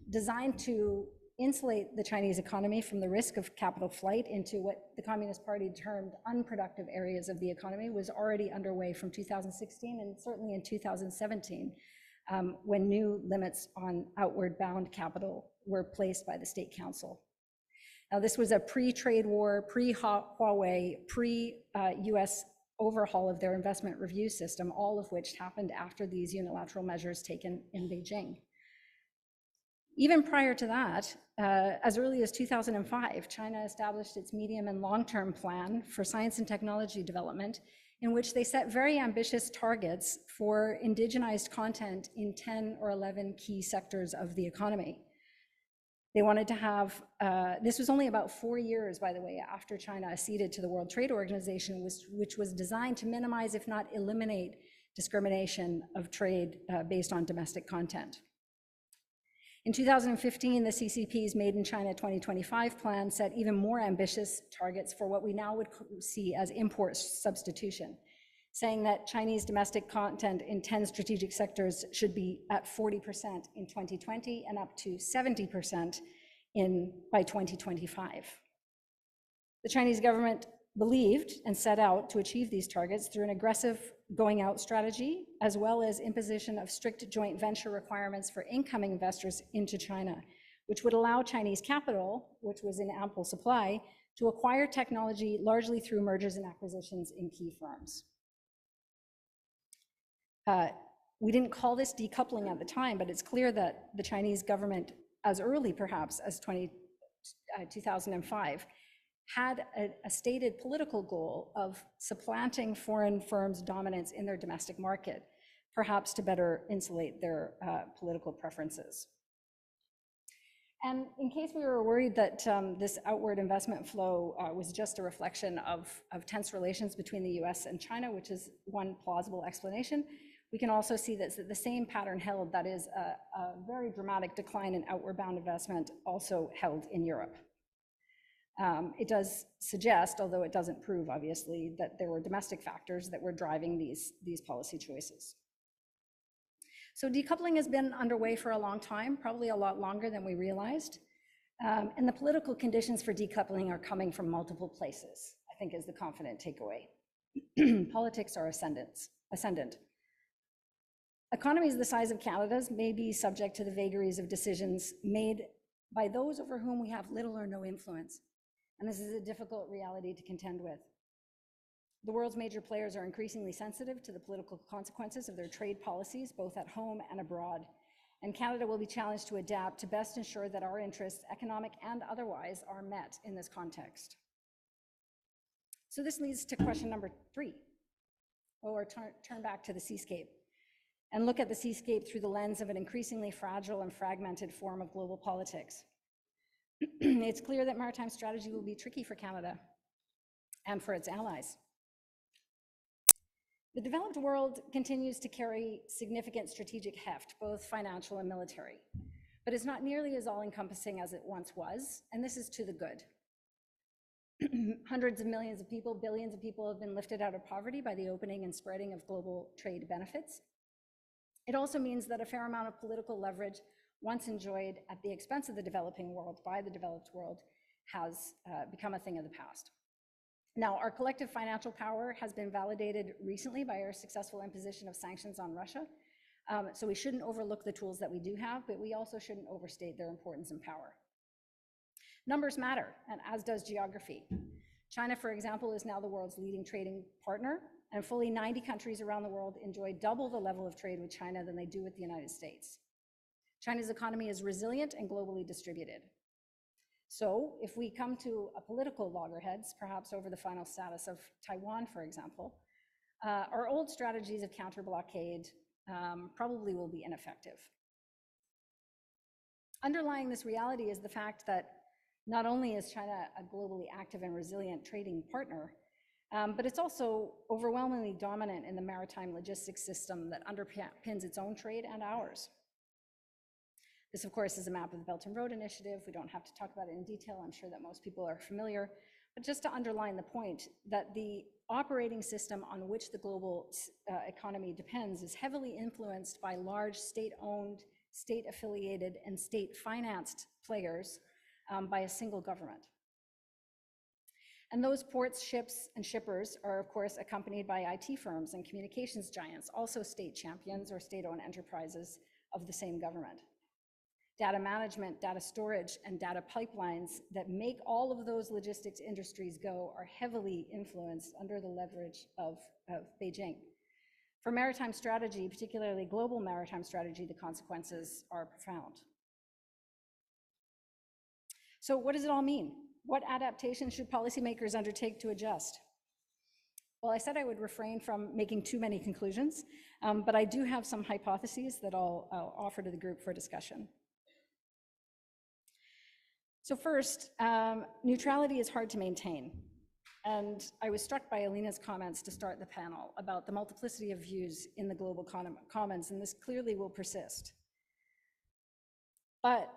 designed to insulate the Chinese economy from the risk of capital flight into what the Communist Party termed unproductive areas of the economy was already underway from 2016 and certainly in 2017, when new limits on outward bound capital were placed by the State Council. Now, this was a pre-trade war, pre-Huawei, pre-US overhaul of their investment review system, all of which happened after these unilateral measures taken in Beijing. Even prior to that, as early as 2005, China established its medium and long-term plan for science and technology development, in which they set very ambitious targets for indigenized content in 10 or 11 key sectors of the economy. They wanted to have, this was only about 4 years, by the way, after China acceded to the World Trade Organization, which was designed to minimize, if not eliminate, discrimination of trade based on domestic content. In 2015, the CCP's Made in China 2025 plan set even more ambitious targets for what we now would see as import substitution, saying that Chinese domestic content in 10 strategic sectors should be at 40% in 2020 and up to 70% by 2025. The Chinese government believed and set out to achieve these targets through an aggressive going out strategy, as well as imposition of strict joint venture requirements for incoming investors into China, which would allow Chinese capital, which was in ample supply, to acquire technology largely through mergers and acquisitions in key firms. We didn't call this decoupling at the time, but it's clear that the Chinese government, as early perhaps as 2005, had a stated political goal of supplanting foreign firms' dominance in their domestic market, perhaps to better insulate their political preferences. And in case we were worried that this outward investment flow was just a reflection of tense relations between the US and China, which is one plausible explanation, we can also see that the same pattern held, that is a very dramatic decline in outward bound investment, also held in Europe. It does suggest, although it doesn't prove obviously, that there were domestic factors that were driving these policy choices. So decoupling has been underway for a long time, probably a lot longer than we realized. And the political conditions for decoupling are coming from multiple places, I think is the confident takeaway. Politics are ascendant. Economies the size of Canada's may be subject to the vagaries of decisions made by those over whom we have little or no influence. And this is a difficult reality to contend with. The world's major players are increasingly sensitive to the political consequences of their trade policies, both at home and abroad. and Canada will be challenged to adapt to best ensure that our interests, economic and otherwise, are met in this context. So this leads to question number 3, or turn back to the Seascape and look at the Seascape through the lens of an increasingly fragile and fragmented form of global politics. It's clear that maritime strategy will be tricky for Canada and for its allies. The developed world continues to carry significant strategic heft, both financial and military, but it's not nearly as all-encompassing as it once was, and this is to the good. Hundreds of millions of people, billions of people have been lifted out of poverty by the opening and spreading of global trade benefits. It also means that a fair amount of political leverage, once enjoyed at the expense of the developing world by the developed world, has become a thing of the past. Now, our collective financial power has been validated recently by our successful imposition of sanctions on Russia. So we shouldn't overlook the tools that we do have, but we also shouldn't overstate their importance and power. Numbers matter, and as does geography. China, for example, is now the world's leading trading partner, and fully 90 countries around the world enjoy double the level of trade with China than they do with the United States. China's economy is resilient and globally distributed. So if we come to a political loggerheads, perhaps over the final status of Taiwan, for example, our old strategies of counter-blockade probably will be ineffective. Underlying this reality is the fact that not only is China a globally active and resilient trading partner, but it's also overwhelmingly dominant in the maritime logistics system that underpins its own trade and ours. This, of course, is a map of the Belt and Road Initiative. We don't have to talk about it in detail. I'm sure that most people are familiar. But just to underline the point that the operating system on which the global economy depends is heavily influenced by large state-owned, state-affiliated, and state-financed players by a single government. And those ports, ships, and shippers are, of course, accompanied by IT firms and communications giants, also state champions or state-owned enterprises of the same government. Data management, data storage, and data pipelines that make all of those logistics industries go are heavily influenced under the leverage of Beijing. For maritime strategy, particularly global maritime strategy, the consequences are profound. So what does it all mean? What adaptations should policymakers undertake to adjust? Well, I said I would refrain from making too many conclusions, but I do have some hypotheses that I'll offer to the group for discussion. So first, neutrality is hard to maintain. And I was struck by Elina's comments to start the panel about the multiplicity of views in the global commons, and this clearly will persist. But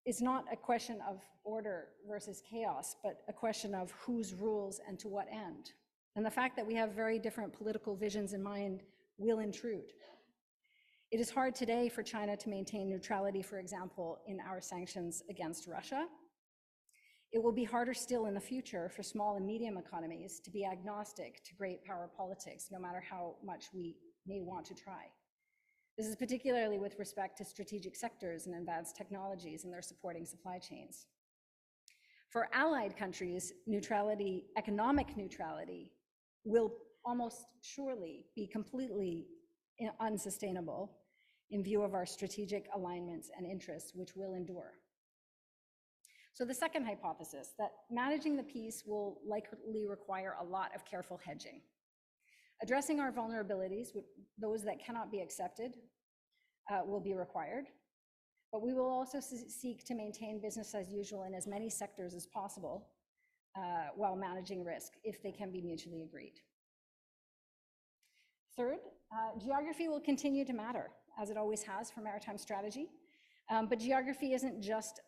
it's not a question of order versus chaos, but a question of whose rules and to what end. And the fact that we have very different political visions in mind will intrude. It is hard today for China to maintain neutrality, for example, in our sanctions against Russia. It will be harder still in the future for small and medium economies to be agnostic to great power politics, no matter how much we may want to try. This is particularly with respect to strategic sectors and advanced technologies and their supporting supply chains. For allied countries, neutrality, economic neutrality, will almost surely be completely unsustainable in view of our strategic alignments and interests, which will endure. So the second hypothesis, that managing the peace will likely require a lot of careful hedging. Addressing our vulnerabilities, those that cannot be accepted, will be required, but we will also seek to maintain business as usual in as many sectors as possible while managing risk, if they can be mutually agreed. Third, geography will continue to matter, as it always has for maritime strategy. But geography isn't just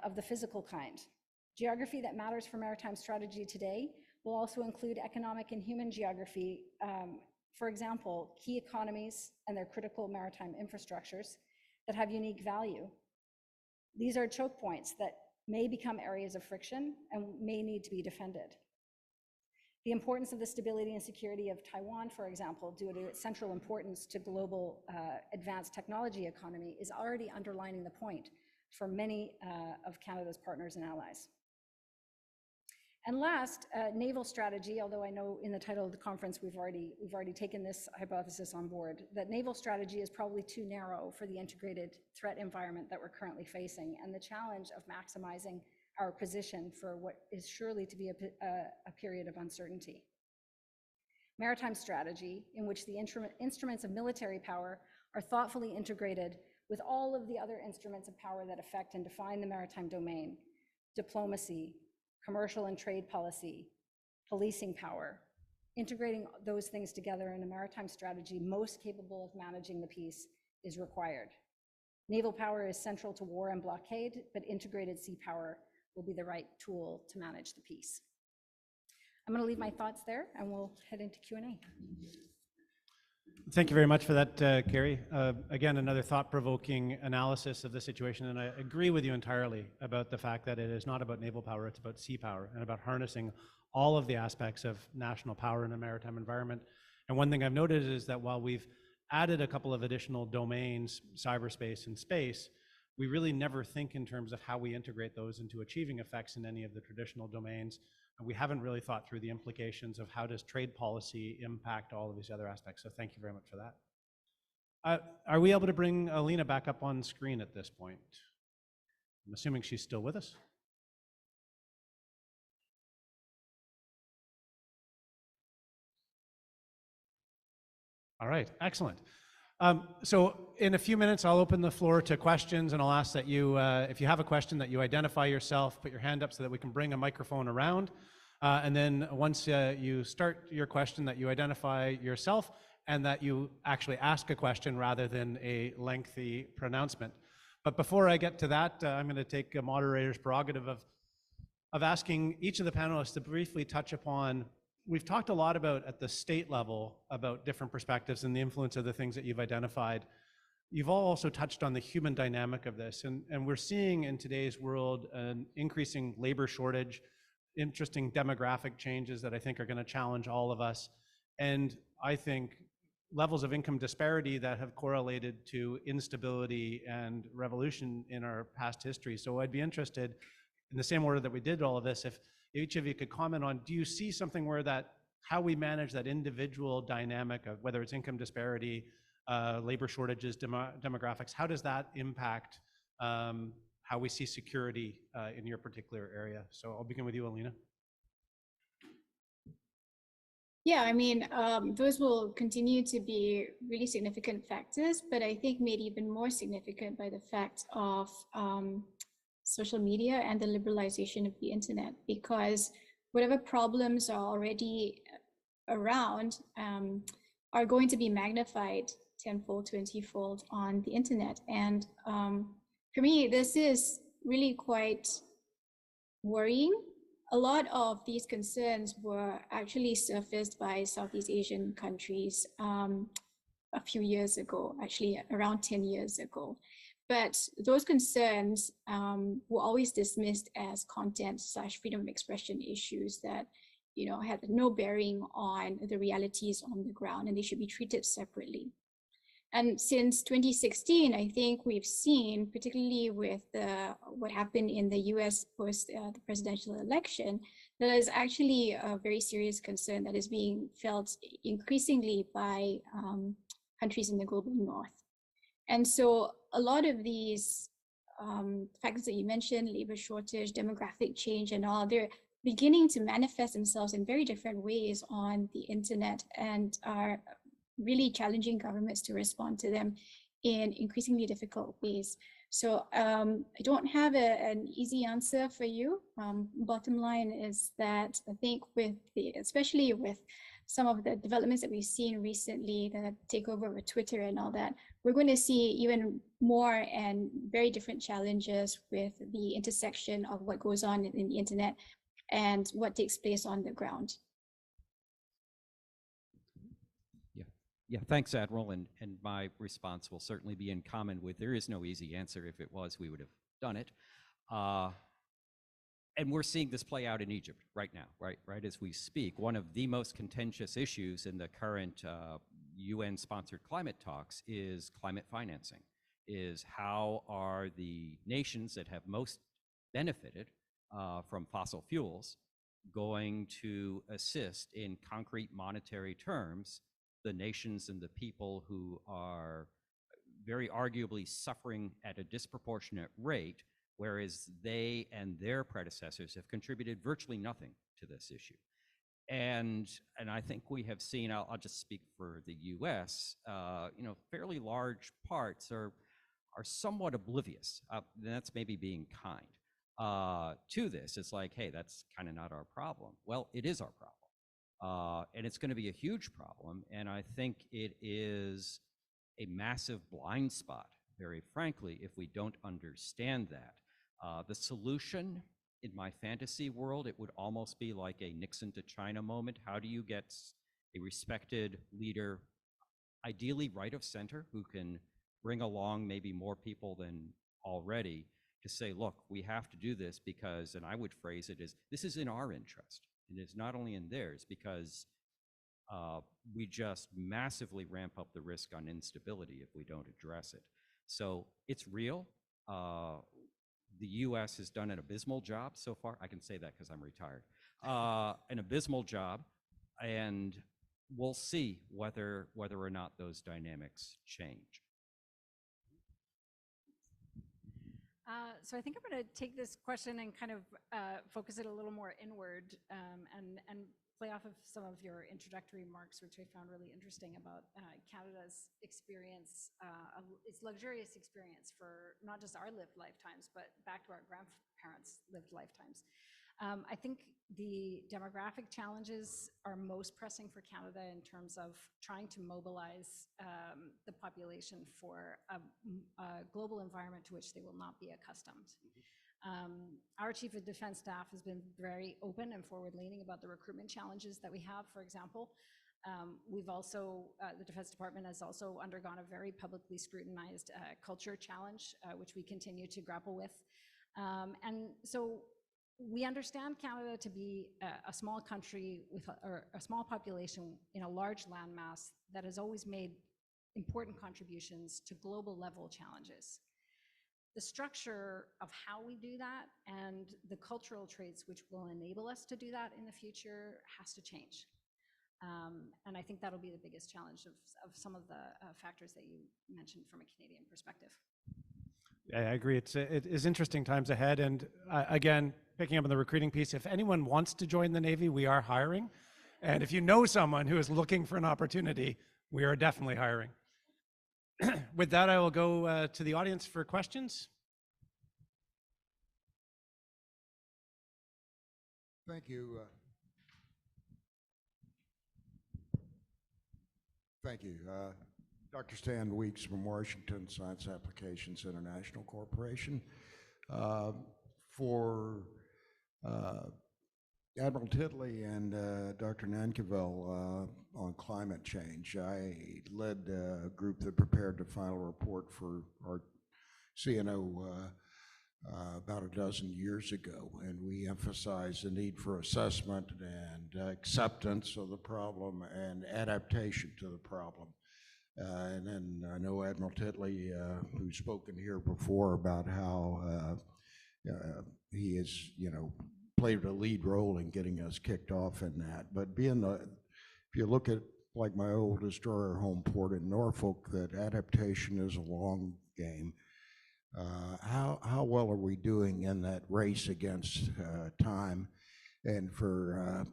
of the physical kind. Geography that matters for maritime strategy today will also include economic and human geography. For example, key economies and their critical maritime infrastructures that have unique value. These are choke points that may become areas of friction and may need to be defended. The importance of the stability and security of Taiwan, for example, due to its central importance to global advanced technology economy, is already underlining the point for many of Canada's partners and allies. And last, naval strategy, although I know in the title of the conference we've already taken this hypothesis on board, that naval strategy is probably too narrow for the integrated threat environment that we're currently facing, and the challenge of maximizing our position for what is surely to be a period of uncertainty. Maritime strategy, in which the instruments of military power are thoughtfully integrated with all of the other instruments of power that affect and define the maritime domain: diplomacy, commercial and trade policy, policing power. Integrating those things together in a maritime strategy most capable of managing the peace is required. Naval power is central to war and blockade, but integrated sea power will be the right tool to manage the peace. I'm going to leave my thoughts there, and we'll head into Q&A. Thank you very much for that, Kerry. Again, another thought-provoking analysis of the situation, and I agree with you entirely about the fact that it is not about naval power, it's about sea power, and about harnessing all of the aspects of national power in a maritime environment. And one thing I've noted is that while we've added a couple of additional domains, cyberspace and space, we really never think in terms of how we integrate those into achieving effects in any of the traditional domains. And we haven't really thought through the implications of how does trade policy impact all of these other aspects. So thank you very much for that. Are we able to bring Elina back up on screen at this point? I'm assuming she's still with us. All right, excellent. So in a few minutes, I'll open the floor to questions, and I'll ask that you, if you have a question, that you identify yourself, put your hand up so that we can bring a microphone around. And then once you start your question, that you identify yourself and that you actually ask a question rather than a lengthy pronouncement. But before I get to that, I'm going to take a moderator's prerogative of asking each of the panelists to briefly touch upon. We've talked a lot about at the state level about different perspectives and the influence of the things that you've identified. You've all also touched on the human dynamic of this, and we're seeing in today's world an increasing labor shortage, interesting demographic changes that I think are going to challenge all of us, and I think levels of income disparity that have correlated to instability and revolution in our past history. So I'd be interested, in the same order that we did all of this, if each of you could comment on, do you see something where that, how we manage that individual dynamic of whether it's income disparity, labor shortages, demographics, how does that impact how we see security in your particular area? So I'll begin with you, Elina. Yeah, I mean, those will continue to be really significant factors, but I think made even more significant by the fact of social media and the liberalization of the internet, because whatever problems are already around are going to be magnified tenfold, 20-fold on the internet. And for me, this is really quite worrying. A lot of these concerns were actually surfaced by Southeast Asian countries a few years ago, actually around 10 years ago. But those concerns were always dismissed as content/freedom of expression issues that, you know, had no bearing on the realities on the ground, and they should be treated separately. And since 2016, I think we've seen, particularly with what happened in the US post the presidential election, there is actually a very serious concern that is being felt increasingly by countries in the global north. And so a lot of these factors that you mentioned, labor shortage, demographic change and all, they're beginning to manifest themselves in very different ways on the internet and are really challenging governments to respond to them in increasingly difficult ways. So I don't have an easy answer for you. Bottom line is that I think with especially with some of the developments that we've seen recently, the takeover of Twitter and all that, we're going to see even more and very different challenges with the intersection of what goes on in the internet and what takes place on the ground. Yeah, thanks, Admiral. And my response will certainly be in common with, there is no easy answer. If it was, we would have done it. And we're seeing this play out in Egypt right now, right as we speak. One of the most contentious issues in the current UN-sponsored climate talks is climate financing, is how are the nations that have most benefited from fossil fuels going to assist in concrete monetary terms the nations and the people who are very arguably suffering at a disproportionate rate, whereas they and their predecessors have contributed virtually nothing to this issue. And I think we have seen, I'll just speak for the US, fairly large parts are somewhat oblivious. That's maybe being kind to this. It's like, hey, that's kind of not our problem. Well, it is our problem. And it's going to be a huge problem. And I think it is a massive blind spot, very frankly, if we don't understand that. The solution, in my fantasy world, it would almost be like a Nixon to China moment. How do you get a respected leader, ideally right of center, who can bring along maybe more people than already to say, look, we have to do this because, and I would phrase it as, this is in our interest. And it's not only in theirs, because we just massively ramp up the risk on instability if we don't address it. So it's real. The US has done an abysmal job so far. I can say that because I'm retired. An abysmal job, and we'll see whether or not those dynamics change. So I think I'm going to take this question and kind of focus it a little more inward and play off of some of your introductory remarks, which I found really interesting about Canada's experience, its luxurious experience for not just our lived lifetimes, but back to our grandparents' lived lifetimes. I think the demographic challenges are most pressing for Canada in terms of trying to mobilize the population for a global environment to which they will not be accustomed. Our Chief of Defense Staff has been very open and forward-leaning about the recruitment challenges that we have, for example. We've also, the Defense Department has also undergone a very publicly scrutinized culture challenge, which we continue to grapple with. And so we understand Canada to be a small country with a small population in a large landmass that has always made important contributions to global level challenges. The structure of how we do that and the cultural traits which will enable us to do that in the future has to change. And I think that'll be the biggest challenge of some of the factors that you mentioned from a Canadian perspective. Yeah, I agree. It is interesting times ahead. And again, picking up on the recruiting piece, if anyone wants to join the Navy, we are hiring. And if you know someone who is looking for an opportunity, we are definitely hiring. With that, I will go to the audience for questions. Thank you. Thank you. Dr. Stan Weeks from Washington Science Applications International Corporation. For Admiral Titley and Dr. NANKIVELL on climate change, I led a group that prepared the final report for our CNO about a dozen years ago, and we emphasized the need for assessment and acceptance of the problem and adaptation to the problem. And then I know Admiral Titley, who's spoken here before about how he has, played a lead role in getting us kicked off in that. But if you look at like my old destroyer home port in Norfolk, that adaptation is a long game. How well are we doing in that race against time? And for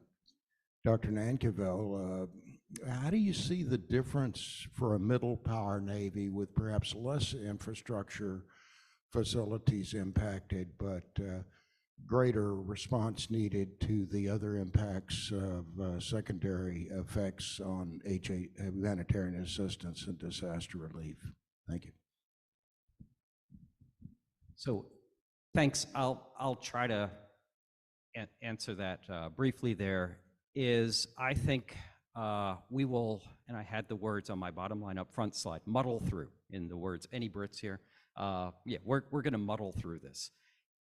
Dr. NANKIVELL, how do you see the difference for a middle power Navy with perhaps less infrastructure facilities impacted, but greater response needed to the other impacts of secondary effects on humanitarian assistance and disaster relief? Thank you. So thanks. I'll try to answer that briefly. There is, I think we will, and I had the words on my bottom line up front slide, muddle through, in the words, any Brits here? Yeah, we're going to muddle through this.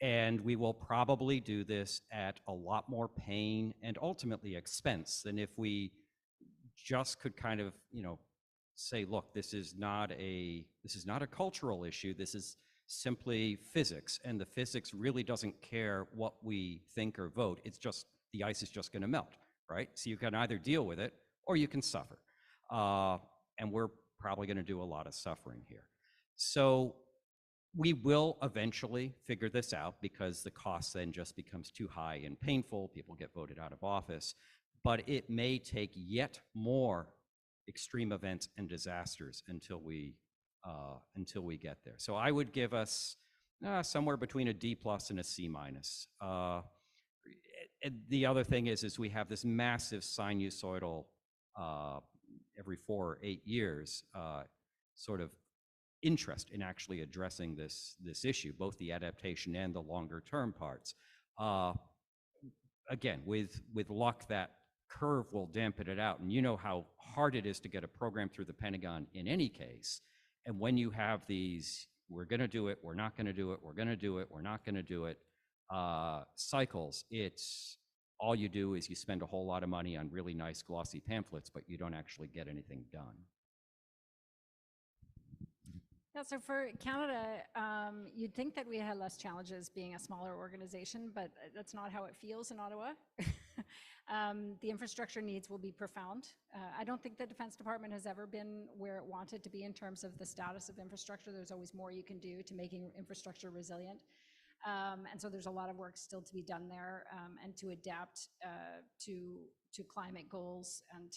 And we will probably do this at a lot more pain and ultimately expense than if we just could kind of, say, look, this is not a cultural issue. This is simply physics, and the physics really doesn't care what we think or vote. It's just the ice is just going to melt, right? So you can either deal with it or you can suffer. And we're probably going to do a lot of suffering here. So we will eventually figure this out because the cost then just becomes too high and painful. People get voted out of office. But it may take yet more extreme events and disasters until we get there. So I would give us somewhere between a D+ and a C-. The other thing is we have this massive sinusoidal every 4 or 8 years sort of interest in actually addressing this issue, both the adaptation and the longer term parts. Again, with luck, that curve will dampen it out. And you know how hard it is to get a program through the Pentagon in any case. And when you have these, we're going to do it, we're not going to do it, we're going to do it, we're not going to do it, cycles, it's all you do is you spend a whole lot of money on really nice glossy pamphlets, but you don't actually get anything done. Yeah, so for Canada, you'd think that we had less challenges being a smaller organization, but that's not how it feels in Ottawa. The infrastructure needs will be profound. I don't think the Defense Department has ever been where it wanted to be in terms of the status of infrastructure. There's always more you can do to making infrastructure resilient. And so there's a lot of work still to be done there, and to adapt to climate goals and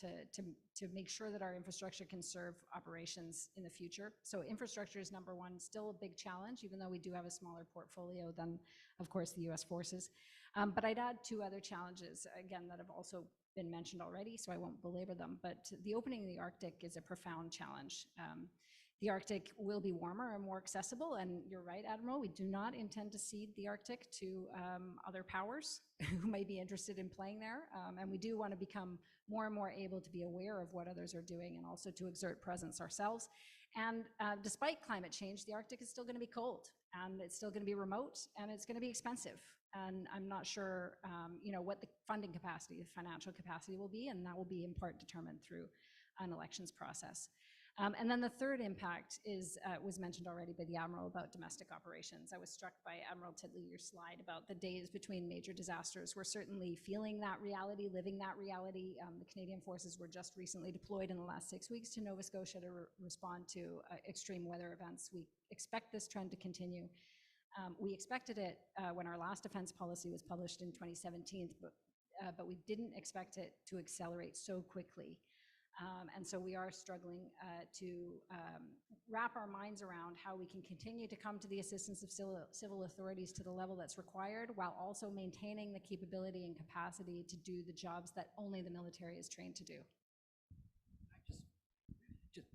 to make sure that our infrastructure can serve operations in the future. So infrastructure is number one, still a big challenge, even though we do have a smaller portfolio than, of course, the US forces. But I'd add 2 other challenges, again, that have also been mentioned already, so I won't belabor them. But the opening of the Arctic is a profound challenge. The Arctic will be warmer and more accessible, and you're right, Admiral, we do not intend to cede the Arctic to other powers who may be interested in playing there, and we do want to become more and more able to be aware of what others are doing and also to exert presence ourselves. And despite climate change, the Arctic is still going to be cold, and it's still going to be remote, and it's going to be expensive. And I'm not sure what the funding capacity, the financial capacity will be, and that will be in part determined through an elections process. And then the third impact is, was mentioned already by the Admiral about domestic operations. I was struck by Admiral Titley, your slide about the days between major disasters. We're certainly feeling that reality, living that reality. The Canadian forces were just recently deployed in the last 6 weeks to Nova Scotia to respond to extreme weather events. We expect this trend to continue. We expected it when our last defense policy was published in 2017, but we didn't expect it to accelerate so quickly. And so we are struggling to wrap our minds around how we can continue to come to the assistance of civil authorities to the level that's required, while also maintaining the capability and capacity to do the jobs that only the military is trained to do.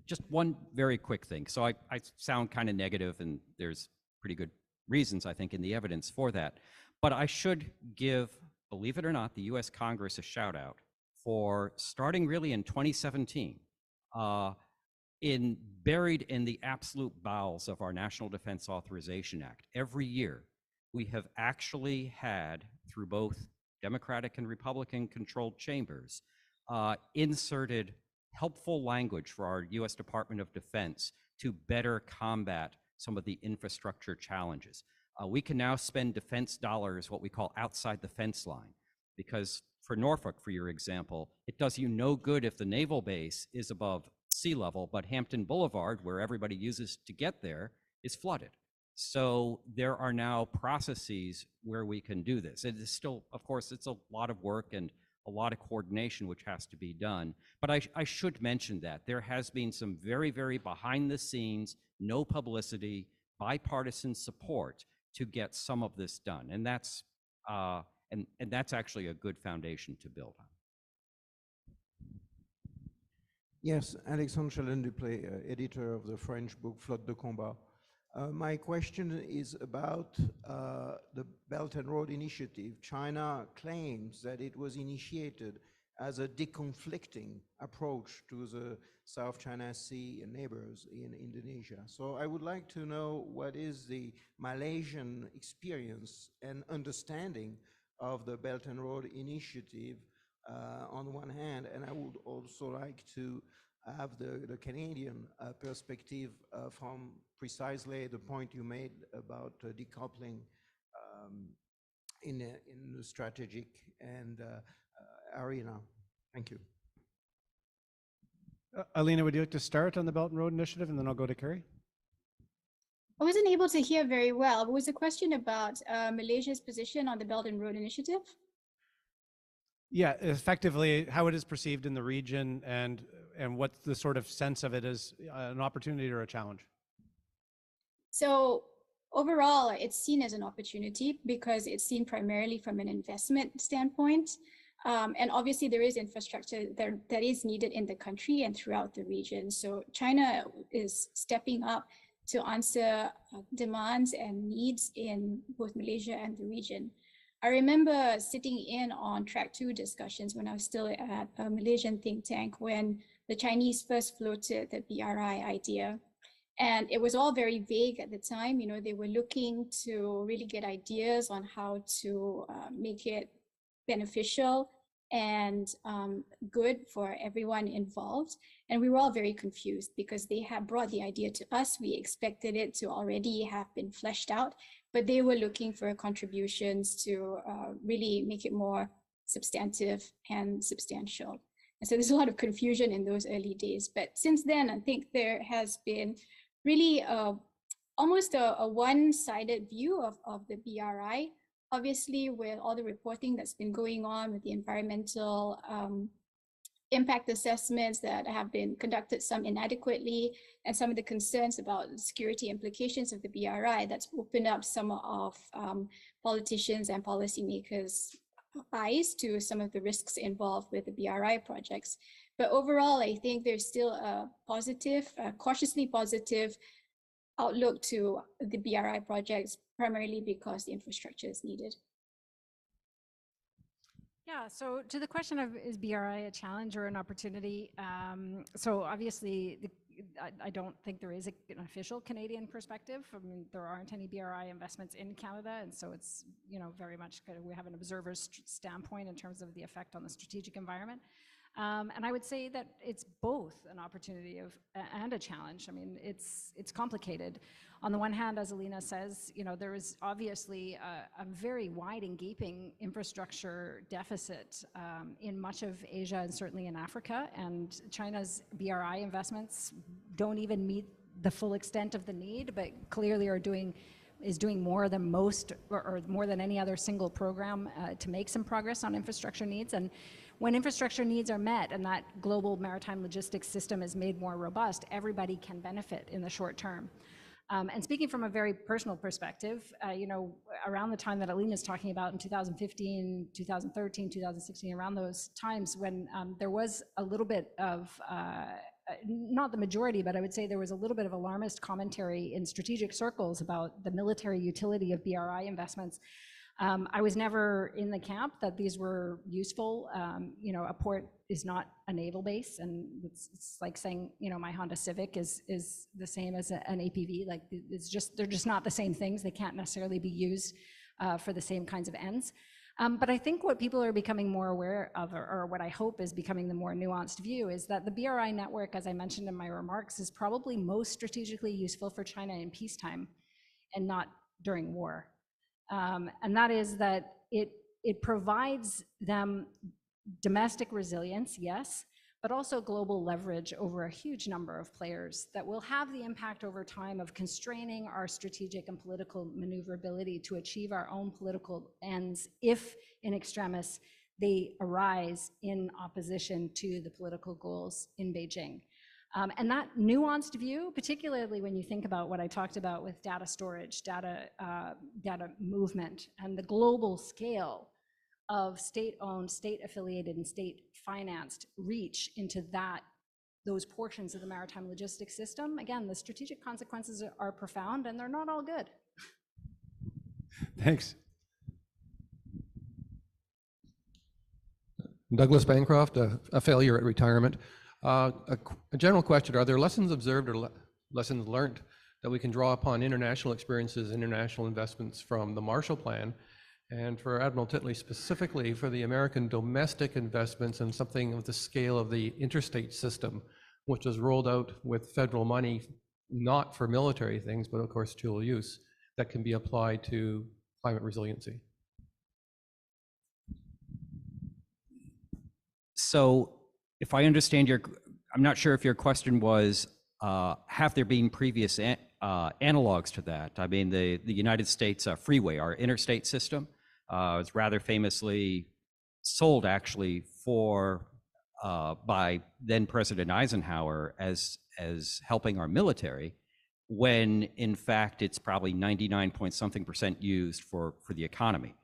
Just one very quick thing. So I sound kind of negative, and there's pretty good reasons, I think, in the evidence for that. But I should give, believe it or not, the US Congress a shout out for starting really in 2017, buried in the absolute bowels of our National Defense Authorization Act. Every year, we have actually had, through both Democratic and Republican controlled chambers, inserted helpful language for our US Department of Defense to better combat some of the infrastructure challenges. We can now spend defense dollars, what we call outside the fence line, because for Norfolk, for your example, it does you no good if the naval base is above sea level, but Hampton Boulevard, where everybody uses to get there, is flooded. So there are now processes where we can do this. It is still, of course, it's a lot of work and a lot of coordination which has to be done. But I should mention that there has been some very, very behind the scenes, no publicity, bipartisan support to get some of this done. And that's and that's actually a good foundation to build on. Yes, Alexandre Chalin-Duplay, editor of the French book Flotte de Combat. My question is about the Belt and Road Initiative. China claims that it was initiated as a deconflicting approach to the South China Sea and neighbors in Indonesia. So I would like to know what is the Malaysian experience and understanding of the Belt and Road Initiative on one hand, and I would also like to have the Canadian perspective from precisely the point you made about decoupling in the strategic and arena. Thank you. Elina, would you like to start on the Belt and Road Initiative, and then I'll go to Kerry? I wasn't able to hear very well. It was a question about Malaysia's position on the Belt and Road Initiative. Yeah, effectively how it is perceived in the region, and what's the sort of sense of it as an opportunity or a challenge? So overall, it's seen as an opportunity because it's seen primarily from an investment standpoint. And obviously there is infrastructure that is needed in the country and throughout the region. So China is stepping up to answer demands and needs in both Malaysia and the region. I remember sitting in on track 2 discussions when I was still at a Malaysian think tank when the Chinese first floated the BRI idea. And it was all very vague at the time. You know, they were looking to really get ideas on how to make it beneficial and good for everyone involved. And we were all very confused because they had brought the idea to us. We expected it to already have been fleshed out, but they were looking for contributions to really make it more substantive and substantial. And so there's a lot of confusion in those early days. But since then, I think there has been really almost a one-sided view of the BRI. Obviously, with all the reporting that's been going on with the environmental impact assessments that have been conducted, some inadequately, and some of the concerns about security implications of the BRI, that's opened up some of politicians and policymakers' eyes to some of the risks involved with the BRI projects. But overall, I think there's still a positive, cautiously positive outlook to the BRI projects, primarily because the infrastructure is needed. Yeah, so to the question of is BRI a challenge or an opportunity? So obviously, I don't think there is an official Canadian perspective. I mean, there aren't any BRI investments in Canada, and so it's, you know, very much kind of, we have an observer's standpoint in terms of the effect on the strategic environment. And I would say that it's both an opportunity and a challenge. I mean, it's complicated. On the one hand, as Elina says, you know, there is obviously a very wide and gaping infrastructure deficit in much of Asia and certainly in Africa. And China's BRI investments don't even meet the full extent of the need, but clearly is doing more than most, or more than any other single program to make some progress on infrastructure needs. And when infrastructure needs are met and that global maritime logistics system is made more robust, everybody can benefit in the short term. And speaking from a very personal perspective, you know, around the time that Alina's talking about in 2015, 2013, 2016, around those times when there was a little bit of, not the majority, but I would say there was a little bit of alarmist commentary in strategic circles about the military utility of BRI investments. I was never in the camp that these were useful. You know, a port is not a naval base, and it's like saying, you know, my Honda Civic is the same as an APV. Like, they're just not the same things. They can't necessarily be used for the same kinds of ends. But I think what people are becoming more aware of, or what I hope is becoming the more nuanced view, is that the BRI network, as I mentioned in my remarks, is probably most strategically useful for China in peacetime and not during war. And that is that it provides them domestic resilience, yes, but also global leverage over a huge number of players that will have the impact over time of constraining our strategic and political maneuverability to achieve our own political ends if, in extremis, they arise in opposition to the political goals in Beijing. And that nuanced view, particularly when you think about what I talked about with data storage, data movement, and the global scale of state-owned, state-affiliated, and state-financed reach into those portions of the maritime logistics system, again, the strategic consequences are profound, and they're not all good. Thanks. Douglas Bancroft, a failure at retirement. A general question: are there lessons observed or lessons learned that we can draw upon international experiences, international investments from the Marshall Plan, and for Admiral TITLEY specifically for the American domestic investments and something of the scale of the interstate system, which was rolled out with federal money, not for military things, but of course dual use, that can be applied to climate resiliency? So if I understand I'm not sure if your question was, have there been previous analogs to that? I mean, the United States freeway, our interstate system, was rather famously sold actually by then President Eisenhower as helping our military, when in fact it's probably 99 point something percent used for the economy.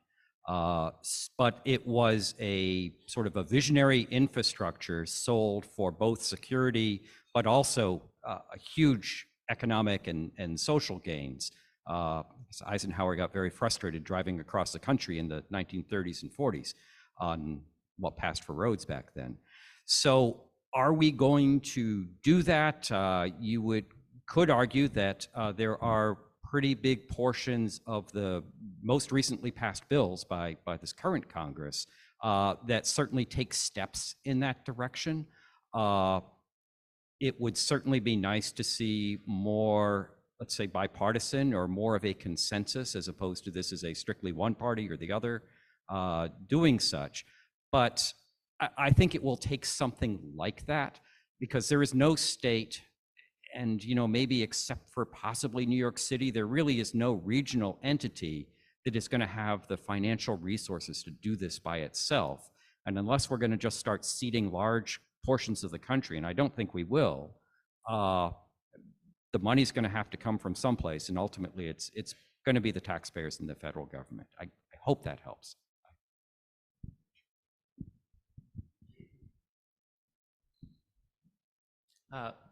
But it was a sort of a visionary infrastructure sold for both security, but also a huge economic and social gains. Eisenhower got very frustrated driving across the country in the 1930s and 40s on what passed for roads back then. So are we going to do that? You could argue that there are pretty big portions of the most recently passed bills by this current Congress that certainly take steps in that direction. It would certainly be nice to see more, let's say, bipartisan or more of a consensus, as opposed to this is a strictly one party or the other doing such. But I think it will take something like that, because there is no state, and maybe except for possibly New York City, there really is no regional entity that is going to have the financial resources to do this by itself. And unless we're going to just start ceding large portions of the country, and I don't think we will, the money's going to have to come from someplace, and ultimately it's going to be the taxpayers and the federal government. I hope that helps.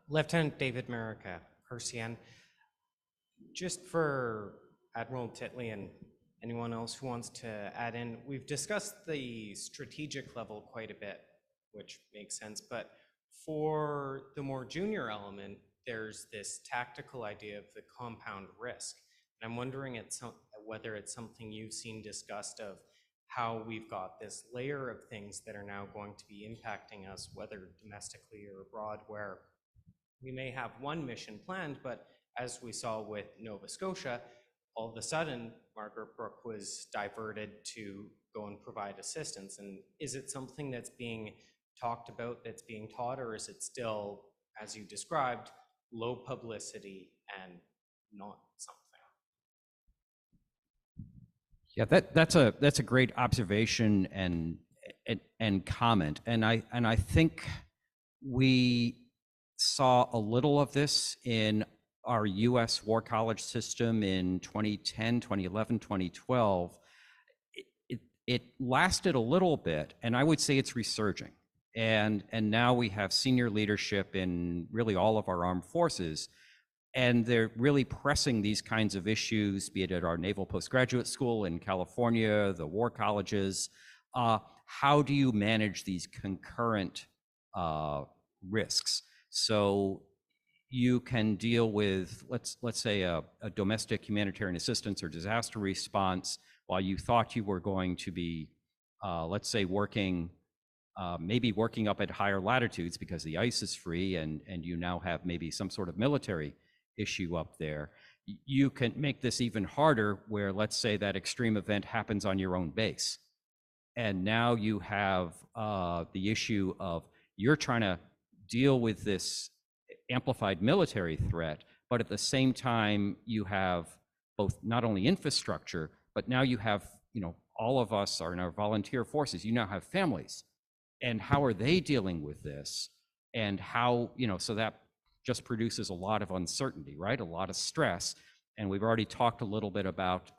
Lieutenant David Merica, RCN. Just for Admiral Titley and anyone else who wants to add in, we've discussed the strategic level quite a bit, which makes sense, but for the more junior element, there's this tactical idea of the compound risk. And I'm wondering whether it's something you've seen discussed, of how we've got this layer of things that are now going to be impacting us, whether domestically or abroad, where we may have one mission planned, but as we saw with Nova Scotia, all of a sudden, Margaret Brooke was diverted to go and provide assistance. And is it something that's being talked about, that's being taught, or is it still, as you described, low publicity and not something? Yeah, that's a great observation and comment, and I think we saw a little of this in our U.S. War College system in 2010, 2011, 2012. It lasted a little bit, and I would say it's resurging. And now we have senior leadership in really all of our armed forces, and they're really pressing these kinds of issues, be it at our Naval Postgraduate School in California, the war colleges. How do you manage these concurrent risks? So you can deal with, let's say, a domestic humanitarian assistance or disaster response while you thought you were going to be, let's say, maybe working up at higher latitudes because the ice is free, and you now have maybe some sort of military issue up there. You can make this even harder where, let's say, that extreme event happens on your own base. And now you have the issue of you're trying to deal with this amplified military threat, but at the same time, you have both not only infrastructure, but now you have, all of us are in our volunteer forces, you now have families. And how are they dealing with this? And how, so that just produces a lot of uncertainty, right? A lot of stress. And we've already talked a little bit about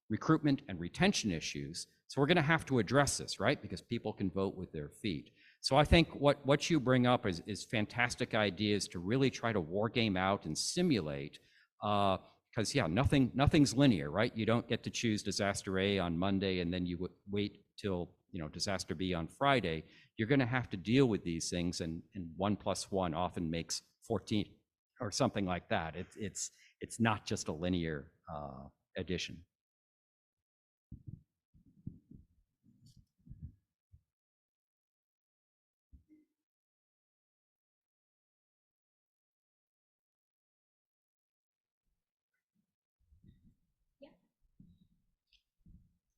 recruitment and retention issues. So we're going to have to address this, right? Because people can vote with their feet. So I think what you bring up is fantastic ideas to really try to war game out and simulate, because yeah, nothing's linear, right? You don't get to choose disaster A on Monday and then you wait till disaster B on Friday. You're going to have to deal with these things, and 1 + 1 often makes 14 or something like that. It's not just a linear addition.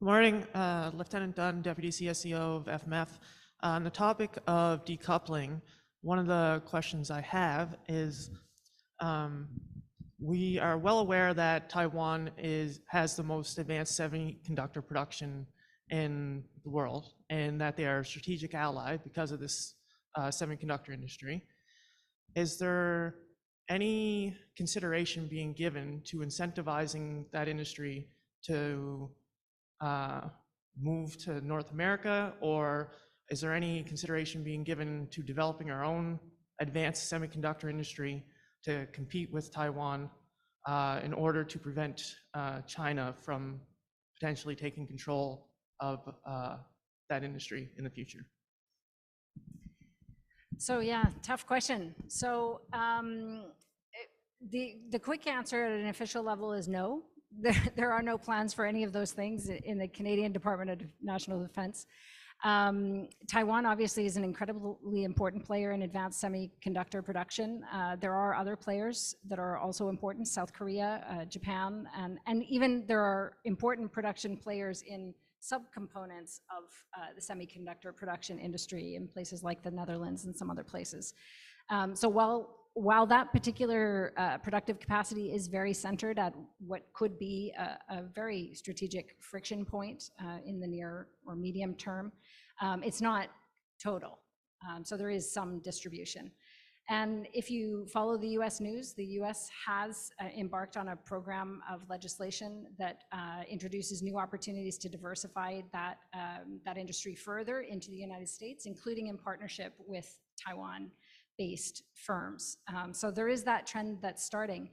Good morning, Lieutenant Dunn, Deputy CSCO of FMF. On the topic of decoupling, one of the questions I have is, we are well aware that Taiwan has the most advanced semiconductor production in the world, and that they are a strategic ally because of this semiconductor industry. Is there any consideration being given to incentivizing that industry to move to North America, or is there any consideration being given to developing our own advanced semiconductor industry to compete with Taiwan in order to prevent China from potentially taking control of that industry in the future? So yeah, tough question. So the quick answer at an official level is no. There are no plans for any of those things in the Canadian Department of National Defense. Taiwan obviously is an incredibly important player in advanced semiconductor production. There are other players that are also important, South Korea, Japan, and even there are important production players in subcomponents of the semiconductor production industry in places like the Netherlands and some other places. So while that particular productive capacity is very centered at what could be a very strategic friction point in the near or medium term, it's not total. So there is some distribution. And if you follow the US news, the US has embarked on a program of legislation that introduces new opportunities to diversify that industry further into the United States, including in partnership with Taiwan-based firms. So there is that trend that's starting.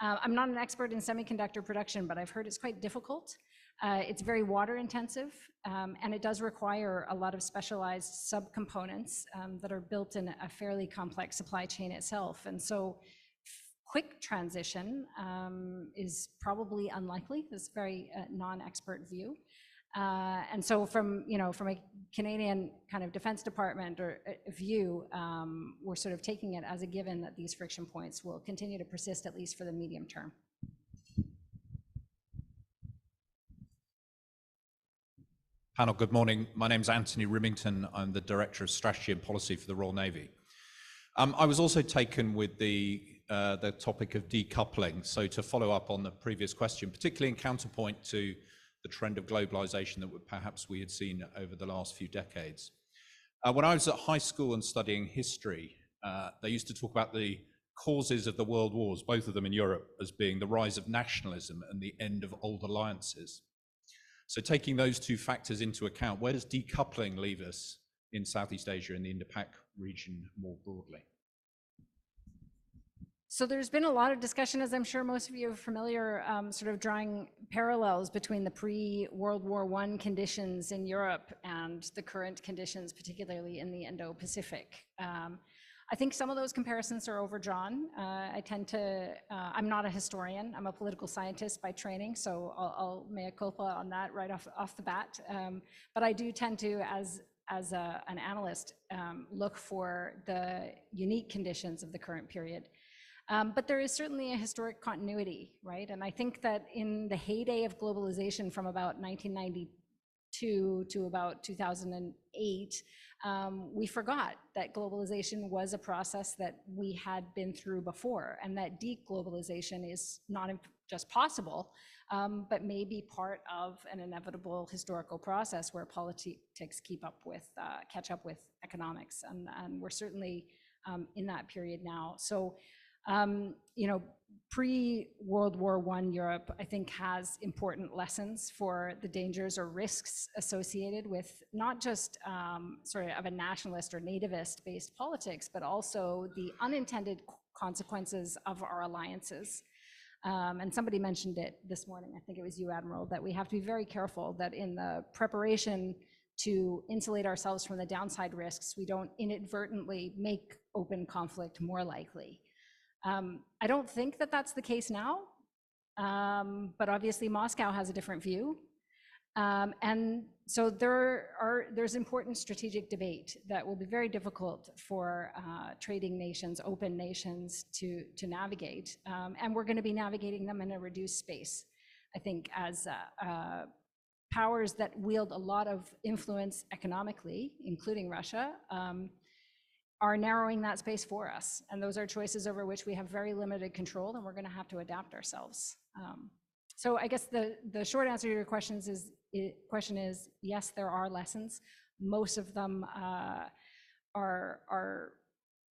I'm not an expert in semiconductor production, but I've heard it's quite difficult. It's very water intensive, and it does require a lot of specialized subcomponents that are built in a fairly complex supply chain itself. And so quick transition is probably unlikely. This very non-expert view. And so from a Canadian kind of Defense Department or view, we're sort of taking it as a given that these friction points will continue to persist at least for the medium term. Panel, good morning. My name's Anthony Rimington. I'm the Director of Strategy and Policy for the Royal Navy. I was also taken with the topic of decoupling. So to follow up on the previous question, particularly in counterpoint to the trend of globalization that perhaps we had seen over the last few decades. When I was at high school and studying history, they used to talk about the causes of the world wars, both of them in Europe, as being the rise of nationalism and the end of old alliances. So taking those two factors into account, where does decoupling leave us in Southeast Asia and the Indo-Pac region more broadly? So there's been a lot of discussion, as I'm sure most of you are familiar, sort of drawing parallels between the pre-World War I conditions in Europe and the current conditions, particularly in the Indo-Pacific. I think some of those comparisons are overdrawn. I'm not a historian, I'm a political scientist by training, so I'll mea culpa on that right off the bat. But I do tend to, as an analyst, look for the unique conditions of the current period. But there is certainly a historic continuity, right? And I think that in the heyday of globalization from about 1992 to about 2008, we forgot that globalization was a process that we had been through before, and that deglobalization is not just possible, but may be part of an inevitable historical process where politics catch up with economics, and we're certainly in that period now. So, pre-World War I Europe, I think, has important lessons for the dangers or risks associated with not just sort of a nationalist or nativist-based politics, but also the unintended consequences of our alliances. And somebody mentioned it this morning, I think it was you, Admiral, that we have to be very careful that in the preparation to insulate ourselves from the downside risks, we don't inadvertently make open conflict more likely. I don't think that that's the case now, but obviously Moscow has a different view. And so there's important strategic debate that will be very difficult for trading nations, open nations to navigate. And we're going to be navigating them in a reduced space, I think, as powers that wield a lot of influence economically, including Russia, are narrowing that space for us. And those are choices over which we have very limited control, and we're going to have to adapt ourselves. So I guess the short answer to your question is yes, there are lessons. Most of them are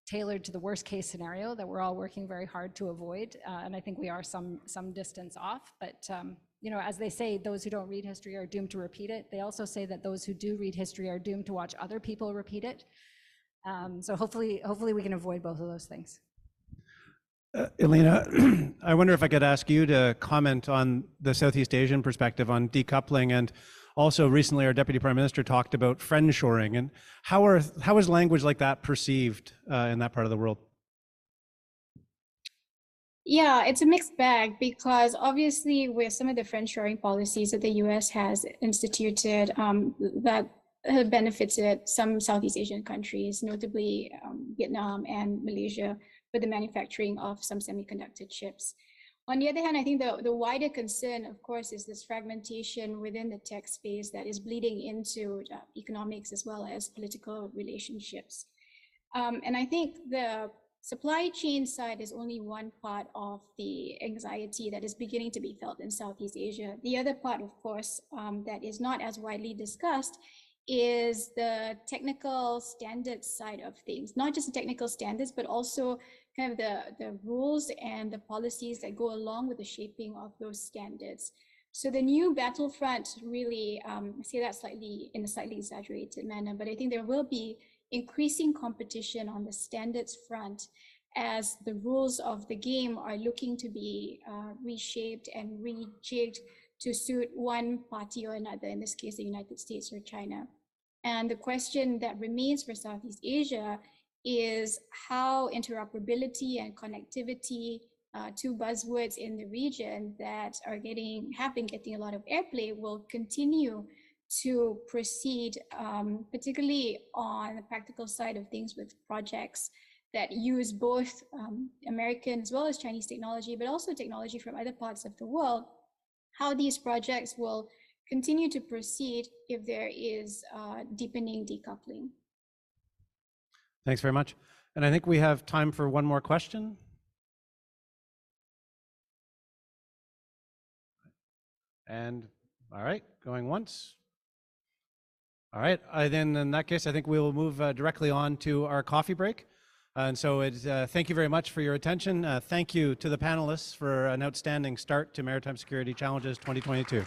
tailored to the worst case scenario that we're all working very hard to avoid. And I think we are some distance off, but you know, as they say, those who don't read history are doomed to repeat it. They also say that those who do read history are doomed to watch other people repeat it. So hopefully we can avoid both of those things. Elina, I wonder if I could ask you to comment on the Southeast Asian perspective on decoupling, and also recently our Deputy Prime Minister talked about friendshoring, and how is language like that perceived in that part of the world? Yeah, it's a mixed bag, because obviously with some of the friendshoring policies that the US has instituted, that have benefited some Southeast Asian countries, notably Vietnam and Malaysia, for the manufacturing of some semiconductor chips. On the other hand, I think the wider concern, of course, is this fragmentation within the tech space that is bleeding into economics as well as political relationships. And I think the supply chain side is only one part of the anxiety that is beginning to be felt in Southeast Asia. The other part, of course, that is not as widely discussed is the technical standards side of things, not just the technical standards, but also kind of the rules and the policies that go along with the shaping of those standards. So the new battlefront really, I say that in a slightly exaggerated manner, but I think there will be increasing competition on the standards front as the rules of the game are looking to be reshaped and rejigged to suit one party or another, in this case, the United States or China. And the question that remains for Southeast Asia is how interoperability and connectivity, two buzzwords in the region that have been getting a lot of airplay, will continue to proceed, particularly on the practical side of things with projects that use both American as well as Chinese technology, but also technology from other parts of the world, how these projects will continue to proceed if there is deepening decoupling. Thanks very much. And I think we have time for one more question. And all right, going once. All right, then in that case, I think we will move directly on to our coffee break. And so thank you very much for your attention. Thank you to the panelists for an outstanding start to Maritime Security Challenges 2022.